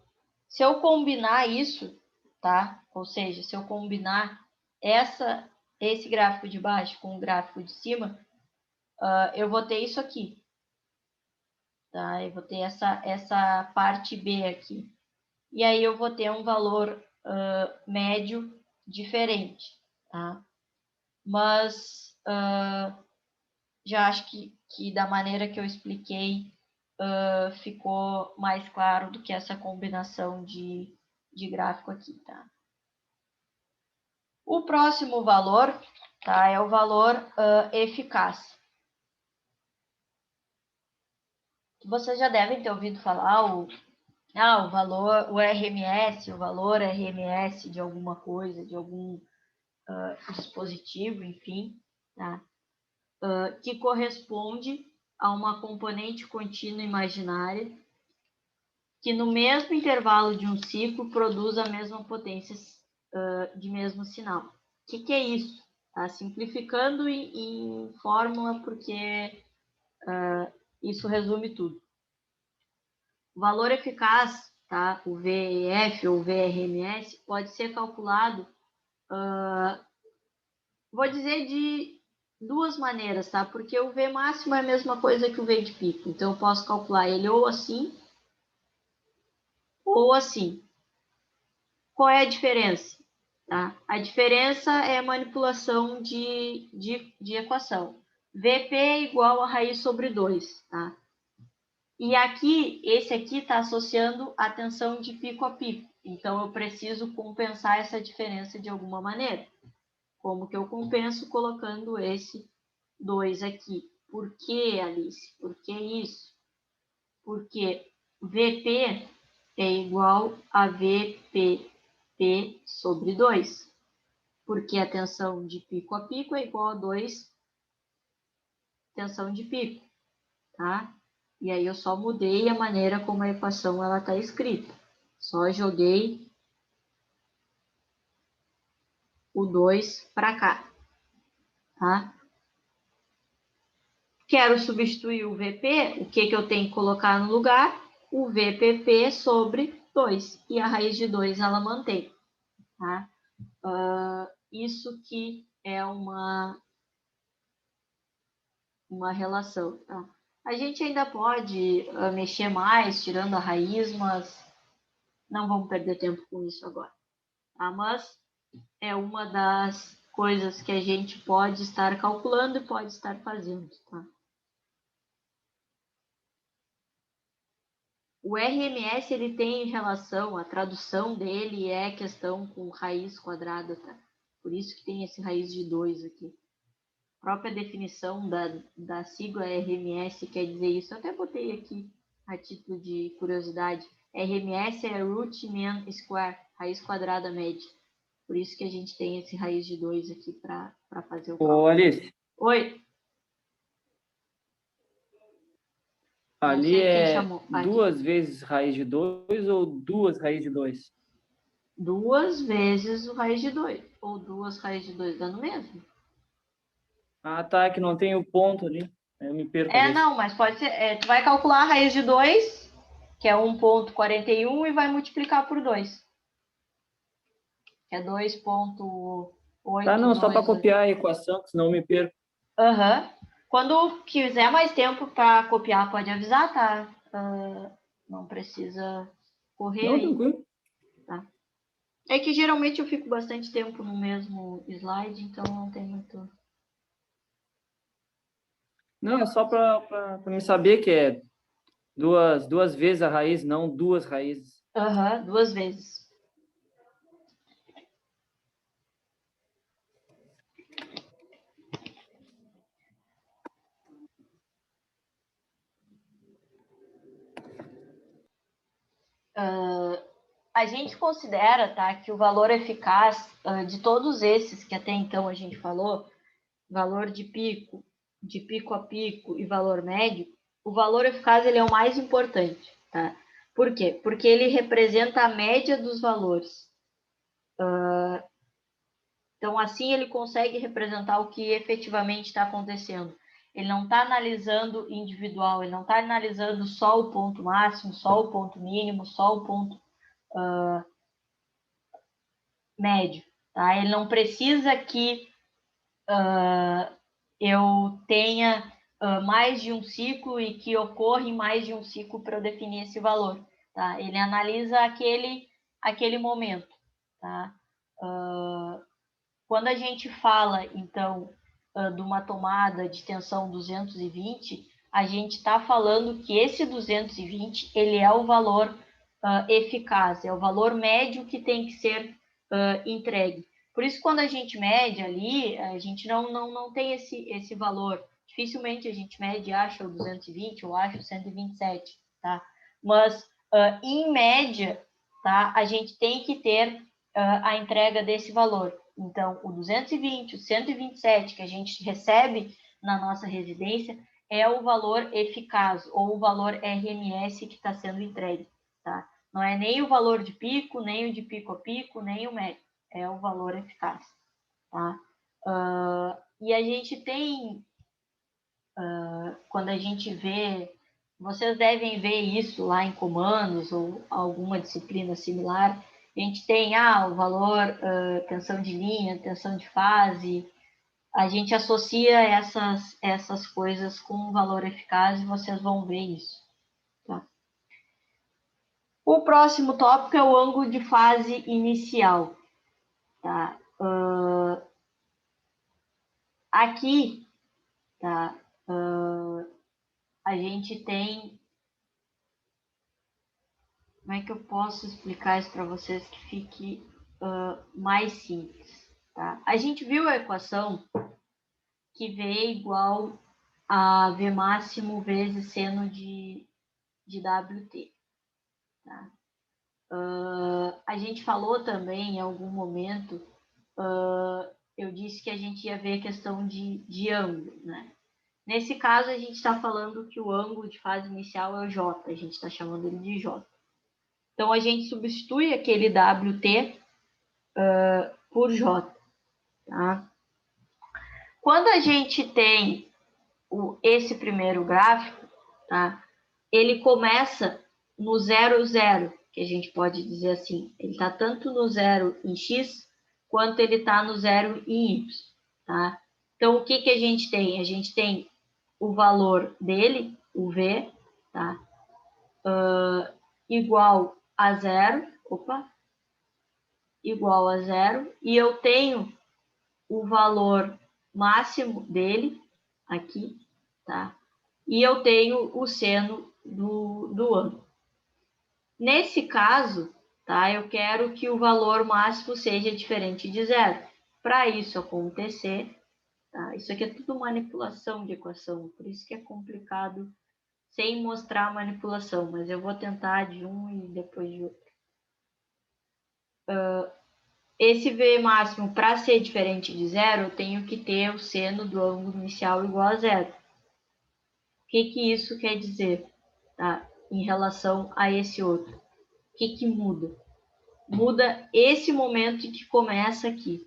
Se eu combinar isso, tá? Ou seja, se eu combinar esse gráfico de baixo com o gráfico de cima, eu vou ter isso aqui. Tá? Eu vou ter essa parte B aqui. E aí eu vou ter um valor médio diferente. Tá? Mas já acho que da maneira que eu expliquei, ficou mais claro do que essa combinação de gráfico aqui. Tá? O próximo valor, tá, é o valor eficaz. Vocês já devem ter ouvido falar o valor, o RMS, o valor RMS de alguma coisa, de algum dispositivo, enfim, tá? Que corresponde a uma componente contínua imaginária que no mesmo intervalo de um ciclo produz a mesma potência de mesmo sinal. O que é isso? Tá? Simplificando em fórmula, porque isso resume tudo. O valor eficaz, tá? O VEF ou VRMS, pode ser calculado, vou dizer de duas maneiras, tá? Porque o V máximo é a mesma coisa que o V de pico. Então, eu posso calcular ele ou assim, ou assim. Qual é a diferença? Tá? A diferença é a manipulação de equação. VP é igual a raiz sobre 2. Tá? E aqui, esse aqui está associando a tensão de pico a pico. Então, eu preciso compensar essa diferença de alguma maneira. Como que eu compenso? Colocando esse 2 aqui. Por que, Alice? Por que isso? Porque VP é igual a VPP sobre 2. Porque a tensão de pico a pico é igual a 2 tensão de pico, tá? E aí eu só mudei a maneira como a equação ela está escrita. Só joguei o 2 para cá, tá? Quero substituir o VP, o que eu tenho que colocar no lugar? O VPP sobre 2. E a raiz de 2 ela mantém, tá? Isso que é uma relação, tá? A gente ainda pode mexer mais, tirando a raiz, mas não vamos perder tempo com isso agora, tá? Mas é uma das coisas que a gente pode estar calculando e pode estar fazendo, tá? O RMS, ele tem relação, a tradução dele é questão com raiz quadrada, tá? Por isso que tem esse raiz de 2 aqui. A própria definição da sigla RMS quer dizer isso. Eu até botei aqui a título de curiosidade. RMS é Root Mean Square, raiz quadrada média. Por isso que a gente tem esse raiz de 2 aqui para fazer o cálculo. Ô, Alice, Oi. Não ali sei quem é chamou. Aqui. 2 vezes raiz de 2 ou 2 raiz de 2? 2 vezes o raiz de 2. Ou 2 raiz de 2, dando mesmo. Ah, tá, que não tem o ponto ali. Eu me perco. Não, mas pode ser. Tu vai calcular a raiz de 2, que é 1,41, e vai multiplicar por 2. Que é 2,8. Tá, não, só para copiar a equação, que senão eu me perco. Aham. Quando quiser mais tempo para copiar, pode avisar, tá? Não precisa correr Não, aí. tranquilo. Tá? É que geralmente eu fico bastante tempo no mesmo slide, então não tem muito. Não, é só para me saber que é duas vezes a raiz, não 2 raízes. Aham, 2 vezes. A gente considera, tá, que o valor eficaz de todos esses que até então a gente falou, valor de pico a pico e valor médio, o valor eficaz ele é o mais importante, tá? Por quê? Porque ele representa a média dos valores. Então, assim, ele consegue representar o que efetivamente está acontecendo. Ele não está analisando individual, ele não está analisando só o ponto máximo, só o ponto mínimo, só o ponto médio. Tá? Ele não precisa que eu tenha mais de um ciclo e que ocorra em mais de um ciclo para eu definir esse valor. Tá? Ele analisa aquele momento. Tá? Quando a gente fala, então, de uma tomada de tensão 220, a gente está falando que esse 220 ele é o valor eficaz, é o valor médio que tem que ser entregue. Por isso, quando a gente mede ali, a gente não tem esse valor. Dificilmente a gente mede e acha o 220 ou acha o 127, tá? Mas, em média, tá, a gente tem que ter a entrega desse valor. Então, o 220, o 127 que a gente recebe na nossa residência é o valor eficaz, ou o valor RMS que está sendo entregue, tá? Não é nem o valor de pico, nem o de pico a pico, nem o médio. É o valor eficaz, tá? E a gente tem, quando a gente vê, vocês devem ver isso lá em comandos ou alguma disciplina similar, a gente tem o valor, tensão de linha, tensão de fase, a gente associa essas coisas com o valor eficaz e vocês vão ver isso. Tá? O próximo tópico é o ângulo de fase inicial. Tá? Aqui, tá? A gente tem... Como é que eu posso explicar isso para vocês que fique mais simples? Tá? A gente viu a equação que V é igual a V máximo vezes seno de WT. Tá? A gente falou também em algum momento, eu disse que a gente ia ver a questão de ângulo, né? Nesse caso, a gente está falando que o ângulo de fase inicial é o J, a gente está chamando ele de J. Então, a gente substitui aquele WT por J. Tá? Quando a gente tem esse primeiro gráfico, tá? Ele começa no 0, 0, que a gente pode dizer assim. Ele está tanto no 0 em X, quanto ele está no 0 em Y. Tá? Então, o que, que a gente tem? A gente tem o valor dele, o V, tá? Igual a 0, igual a 0, e eu tenho o valor máximo dele, aqui, tá? E eu tenho o seno do ângulo. Nesse caso, tá? Eu quero que o valor máximo seja diferente de 0. Para isso acontecer, tá? Isso aqui é tudo manipulação de equação, por isso que é complicado sem mostrar a manipulação, mas eu vou tentar de um e depois de outro. Esse V máximo, para ser diferente de 0, eu tenho que ter o seno do ângulo inicial igual a 0. O que isso quer dizer, tá? Em relação a esse outro? O que muda? Muda esse momento em que começa aqui.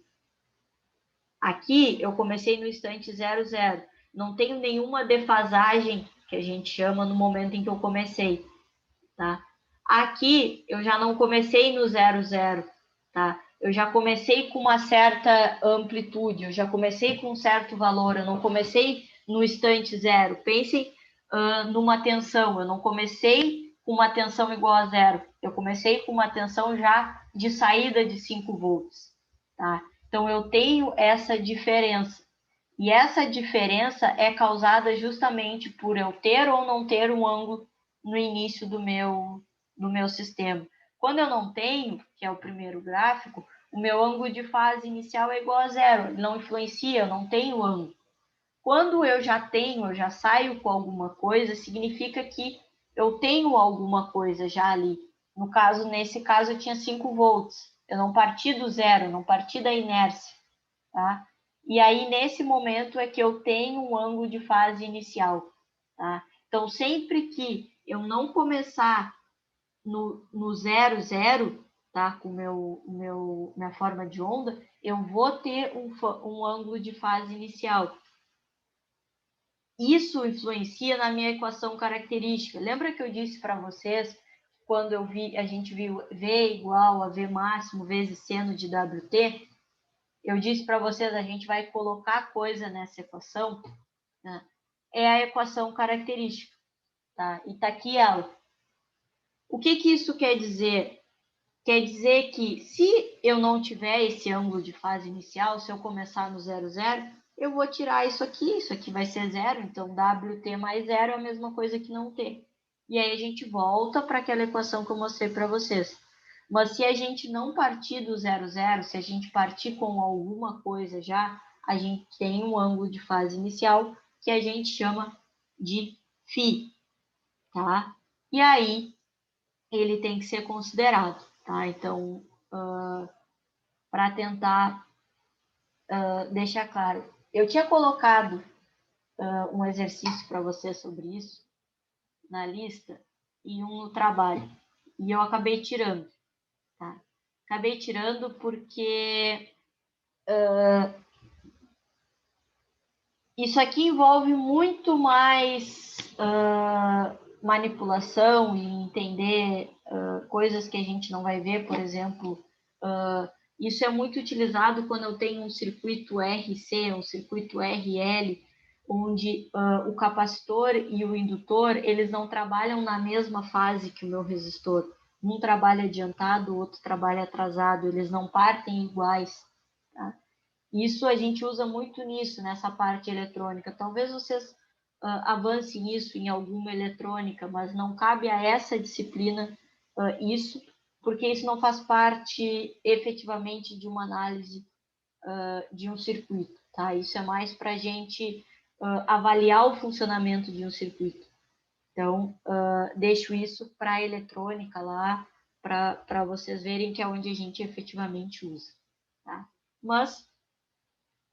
Aqui eu comecei no instante 0, 0. Não tenho nenhuma defasagem, que a gente chama, no momento em que eu comecei. Tá? Aqui eu já não comecei no 0, 0. Tá? Eu já comecei com uma certa amplitude, eu já comecei com um certo valor, eu não comecei no instante 0. Pensem numa tensão, eu não comecei com uma tensão igual a 0. Eu comecei com uma tensão já de saída de 5 volts. Tá? Então, eu tenho essa diferença. E essa diferença é causada justamente por eu ter ou não ter um ângulo no início do meu sistema. Quando eu não tenho, que é o primeiro gráfico, o meu ângulo de fase inicial é igual a 0. Ele não influencia, eu não tenho ângulo. Quando eu já tenho, eu já saio com alguma coisa, significa que eu tenho alguma coisa já ali. No caso, nesse caso, eu tinha 5 volts. Eu não parti do 0, eu não parti da inércia. Tá? E aí, nesse momento, é que eu tenho um ângulo de fase inicial. Tá? Então, sempre que eu não começar no 0, 0, tá? Com minha forma de onda, eu vou ter um ângulo de fase inicial. Isso influencia na minha equação característica. Lembra que eu disse para vocês, quando a gente viu V igual a V máximo vezes seno de WT? Eu disse para vocês, a gente vai colocar coisa nessa equação, né? É a equação característica, tá? E tá aqui ela. O que isso quer dizer? Quer dizer que se eu não tiver esse ângulo de fase inicial, se eu começar no 0, 0, eu vou tirar isso aqui vai ser 0, então WT mais 0 é a mesma coisa que não T. E aí a gente volta para aquela equação que eu mostrei para vocês. Mas se a gente não partir do 0, 0, se a gente partir com alguma coisa já, a gente tem um ângulo de fase inicial que a gente chama de φ, tá? E aí ele tem que ser considerado, tá? Então, para tentar deixar claro, eu tinha colocado um exercício para você sobre isso na lista e um no trabalho, e eu acabei tirando, tá? Acabei tirando porque isso aqui envolve muito mais manipulação e entender coisas que a gente não vai ver, por exemplo, isso é muito utilizado quando eu tenho um circuito RC, um circuito RL, onde o capacitor e o indutor, eles não trabalham na mesma fase que o meu resistor. Um trabalha adiantado, o outro trabalha atrasado, eles não partem iguais. Tá? Isso a gente usa muito nisso, nessa parte eletrônica. Talvez vocês avancem isso em alguma eletrônica, mas não cabe a essa disciplina isso, porque isso não faz parte efetivamente de uma análise de um circuito. tá? Isso é mais para a gente avaliar o funcionamento de um circuito. Então, deixo isso para a eletrônica lá, para vocês verem que é onde a gente efetivamente usa, tá? Mas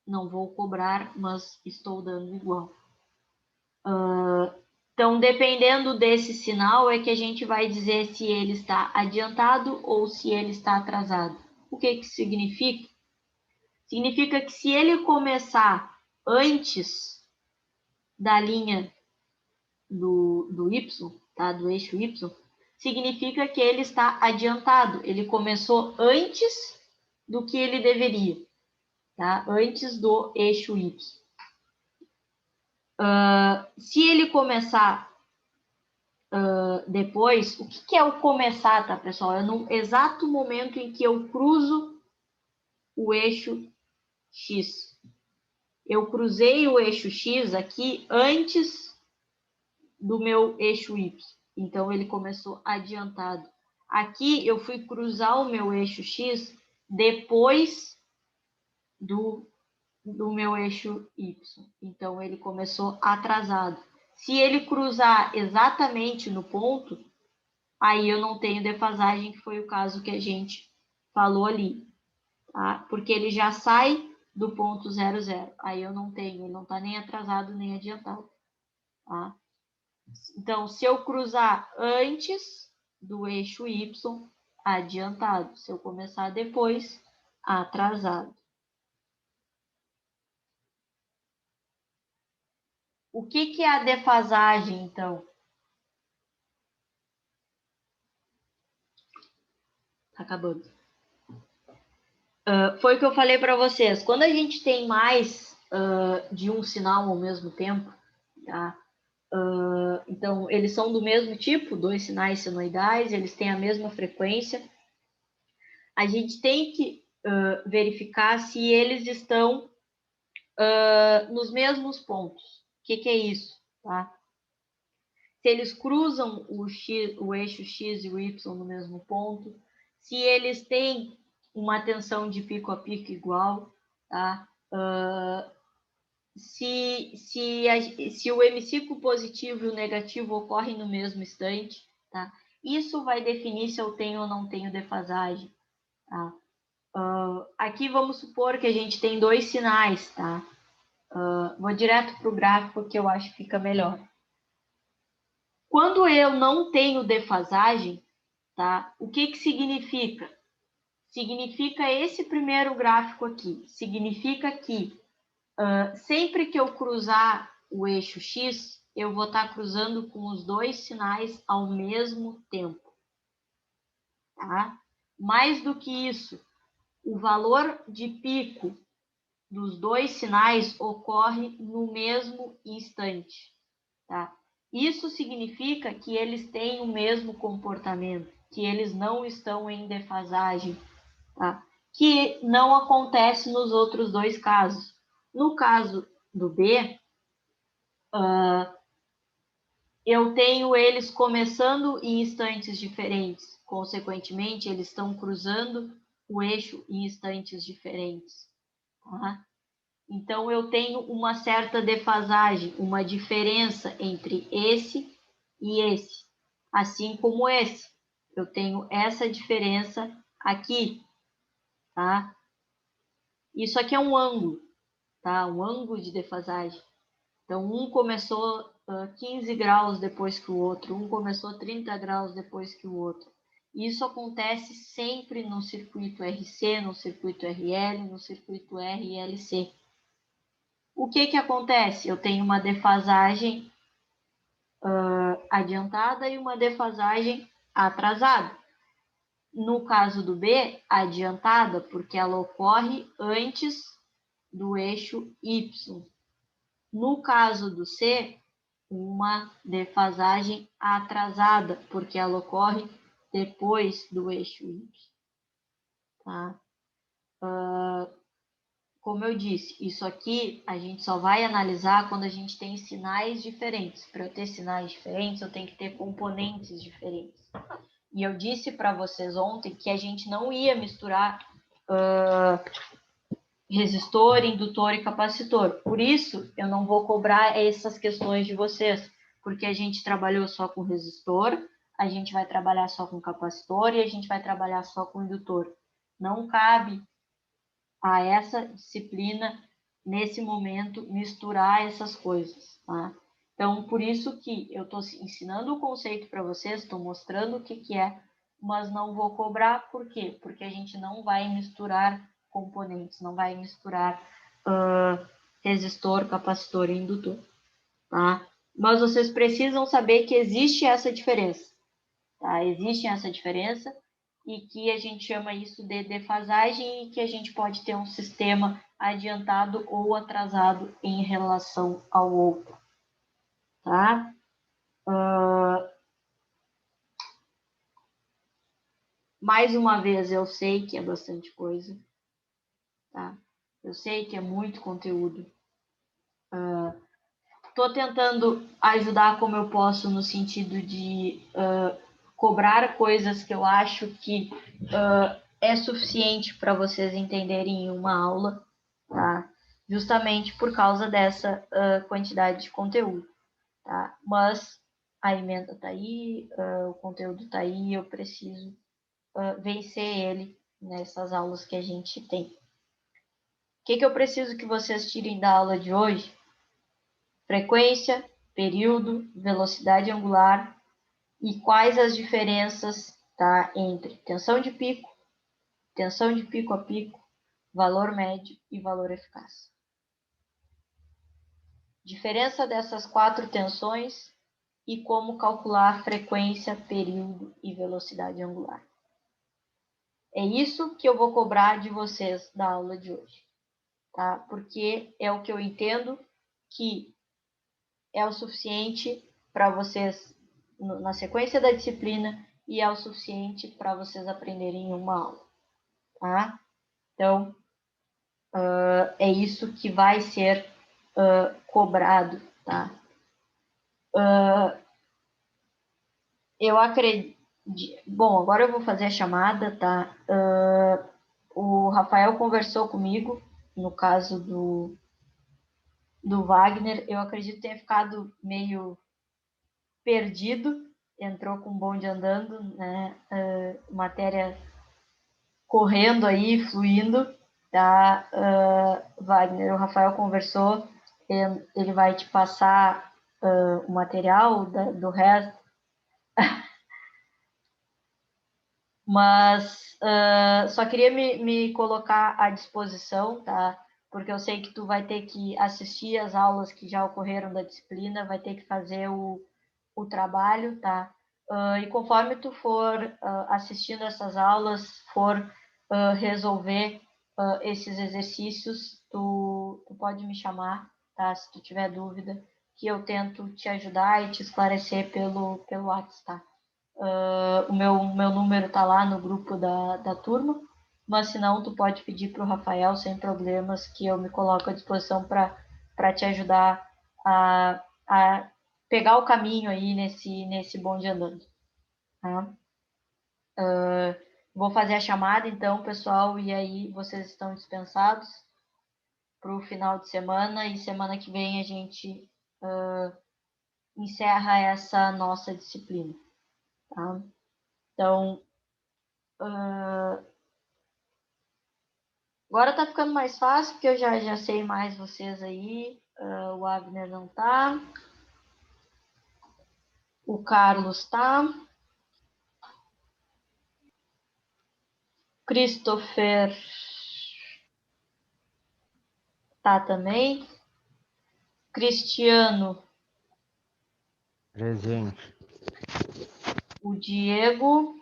não vou cobrar, mas estou dando igual. Então, dependendo desse sinal, é que a gente vai dizer se ele está adiantado ou se ele está atrasado. O que significa? Significa que se ele começar antes da linha do Y, tá? Do eixo Y, significa que ele está adiantado. Ele começou antes do que ele deveria, tá? Antes do eixo Y. Se ele começar depois, o que é o começar, tá, pessoal? É no exato momento em que eu cruzo o eixo X. Eu cruzei o eixo X aqui antes do meu eixo Y. Então, ele começou adiantado. Aqui, eu fui cruzar o meu eixo X depois do meu eixo Y. Então, ele começou atrasado. Se ele cruzar exatamente no ponto, aí eu não tenho defasagem, que foi o caso que a gente falou ali, tá? Porque ele já sai do ponto 00. Aí eu não tenho, ele não está nem atrasado nem adiantado, tá? Então, se eu cruzar antes do eixo Y, adiantado. Se eu começar depois, atrasado. O que é a defasagem, então? Tá acabando. Foi o que eu falei para vocês. Quando a gente tem mais de um sinal ao mesmo tempo, tá? Então, eles são do mesmo tipo, 2 sinais senoidais, eles têm a mesma frequência. A gente tem que verificar se eles estão nos mesmos pontos. O que é isso? Tá? Se eles cruzam o eixo X e o Y no mesmo ponto, se eles têm uma tensão de pico a pico igual, tá? Se o hemiciclo positivo e o negativo ocorrem no mesmo instante, tá? Isso vai definir se eu tenho ou não tenho defasagem, tá? Aqui vamos supor que a gente tem 2 sinais, tá? Vou direto para o gráfico que eu acho que fica melhor. Quando eu não tenho defasagem, tá? O que significa? Significa esse primeiro gráfico aqui. Significa que sempre que eu cruzar o eixo X, eu vou estar cruzando com os 2 sinais ao mesmo tempo. Tá? Mais do que isso, o valor de pico dos 2 sinais ocorre no mesmo instante. Tá? Isso significa que eles têm o mesmo comportamento, que eles não estão em defasagem, tá? Que não acontece nos outros 2 casos. No caso do B, eu tenho eles começando em instantes diferentes. Consequentemente, eles estão cruzando o eixo em instantes diferentes. Tá? Então, eu tenho uma certa defasagem, uma diferença entre esse e esse. Assim como esse. Eu tenho essa diferença aqui. Tá? Isso aqui é um ângulo. Tá? Um ângulo de defasagem. Então, um começou 15 graus depois que o outro, um começou 30 graus depois que o outro. Isso acontece sempre no circuito RC, no circuito RL, no circuito RLC. O que acontece? Eu tenho uma defasagem adiantada e uma defasagem atrasada. No caso do B, adiantada, porque ela ocorre antes do eixo Y. No caso do C, uma defasagem atrasada, porque ela ocorre depois do eixo Y. Tá? Como eu disse, isso aqui a gente só vai analisar quando a gente tem sinais diferentes. Para eu ter sinais diferentes, eu tenho que ter componentes diferentes. E eu disse para vocês ontem que a gente não ia misturar resistor, indutor e capacitor. Por isso, eu não vou cobrar essas questões de vocês, porque a gente trabalhou só com resistor, a gente vai trabalhar só com capacitor e a gente vai trabalhar só com indutor. Não cabe a essa disciplina, nesse momento, misturar essas coisas, tá? Então, por isso que eu estou ensinando o conceito para vocês, estou mostrando o que é, mas não vou cobrar. Por quê? Porque a gente não vai misturar componentes, não vai misturar resistor, capacitor e indutor, tá? Mas vocês precisam saber que existe essa diferença, tá? Existe essa diferença e que a gente chama isso de defasagem e que a gente pode ter um sistema adiantado ou atrasado em relação ao outro, tá? Mais uma vez, eu sei que é bastante coisa, tá? Eu sei que é muito conteúdo. Estou tentando ajudar como eu posso no sentido de cobrar coisas que eu acho que é suficiente para vocês entenderem em uma aula, tá? Justamente por causa dessa quantidade de conteúdo, tá? Mas a emenda está aí, o conteúdo está aí, eu preciso vencer ele nessas aulas que a gente tem. O que eu preciso que vocês tirem da aula de hoje? Frequência, período, velocidade angular e quais as diferenças, tá, entre tensão de pico a pico, valor médio e valor eficaz. Diferença dessas 4 tensões e como calcular frequência, período e velocidade angular. É isso que eu vou cobrar de vocês da aula de hoje, tá? Porque é o que eu entendo que é o suficiente para vocês na sequência da disciplina e é o suficiente para vocês aprenderem em uma aula, tá? Então, é isso que vai ser cobrado, tá? Eu acredito... Bom, agora eu vou fazer a chamada, tá? O Rafael conversou comigo, no caso do Wagner, eu acredito que tenha ficado meio perdido, entrou com o bonde andando, né? Matéria correndo aí, fluindo, tá? Wagner, o Rafael conversou, ele vai te passar o material do resto, mas só queria me colocar à disposição, tá? Porque eu sei que tu vai ter que assistir as aulas que já ocorreram da disciplina, vai ter que fazer o trabalho, tá? E conforme tu for assistindo essas aulas, for resolver esses exercícios, tu pode me chamar, tá? Se tu tiver dúvida, que eu tento te ajudar e te esclarecer pelo WhatsApp, tá? O meu número tá lá no grupo da turma, mas se não, tu pode pedir para o Rafael sem problemas, que eu me coloco à disposição para te ajudar a pegar o caminho aí nesse bonde andando, tá? Vou fazer a chamada então, pessoal, e aí vocês estão dispensados para o final de semana, e semana que vem a gente encerra essa nossa disciplina, tá? Então, agora tá ficando mais fácil, porque eu já sei mais vocês aí. O Abner não tá. O Carlos tá. Christopher tá também. Cristiano. Presente. O Diego.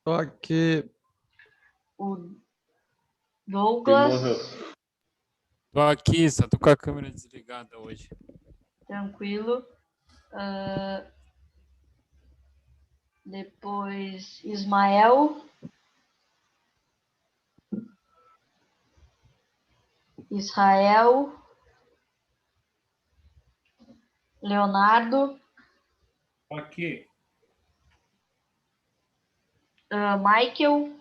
Tô aqui. O Douglas. Tô aqui, só tô com a câmera desligada hoje. Tranquilo. Depois Ismael. Israel. Leonardo. Aqui. Michael.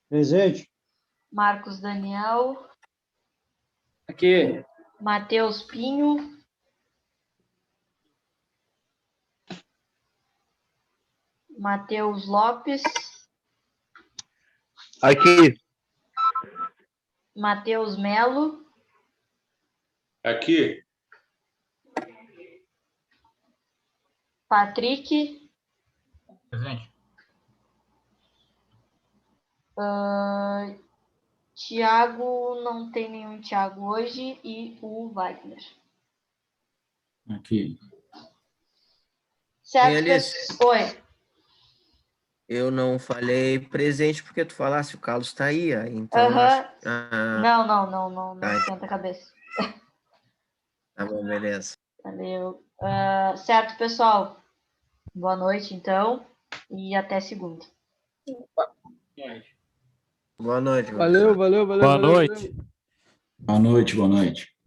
Presente. Marcos Daniel, Aqui. Matheus Pinho, Matheus Lopes, Aqui. Matheus Melo, Aqui. Patrick, Presente. Tiago, não tem nenhum Tiago hoje, e o Wagner. Aqui. Certo, Alice. Oi. Eu não falei presente porque tu falasse, o Carlos tá aí, então Aham. acho... Não Tá. esquenta a cabeça. Tá bom, beleza. Valeu. Certo, pessoal. Boa noite, então, e até segunda. Boa noite. Valeu, valeu, valeu. Boa valeu, noite. valeu. Boa noite, boa noite.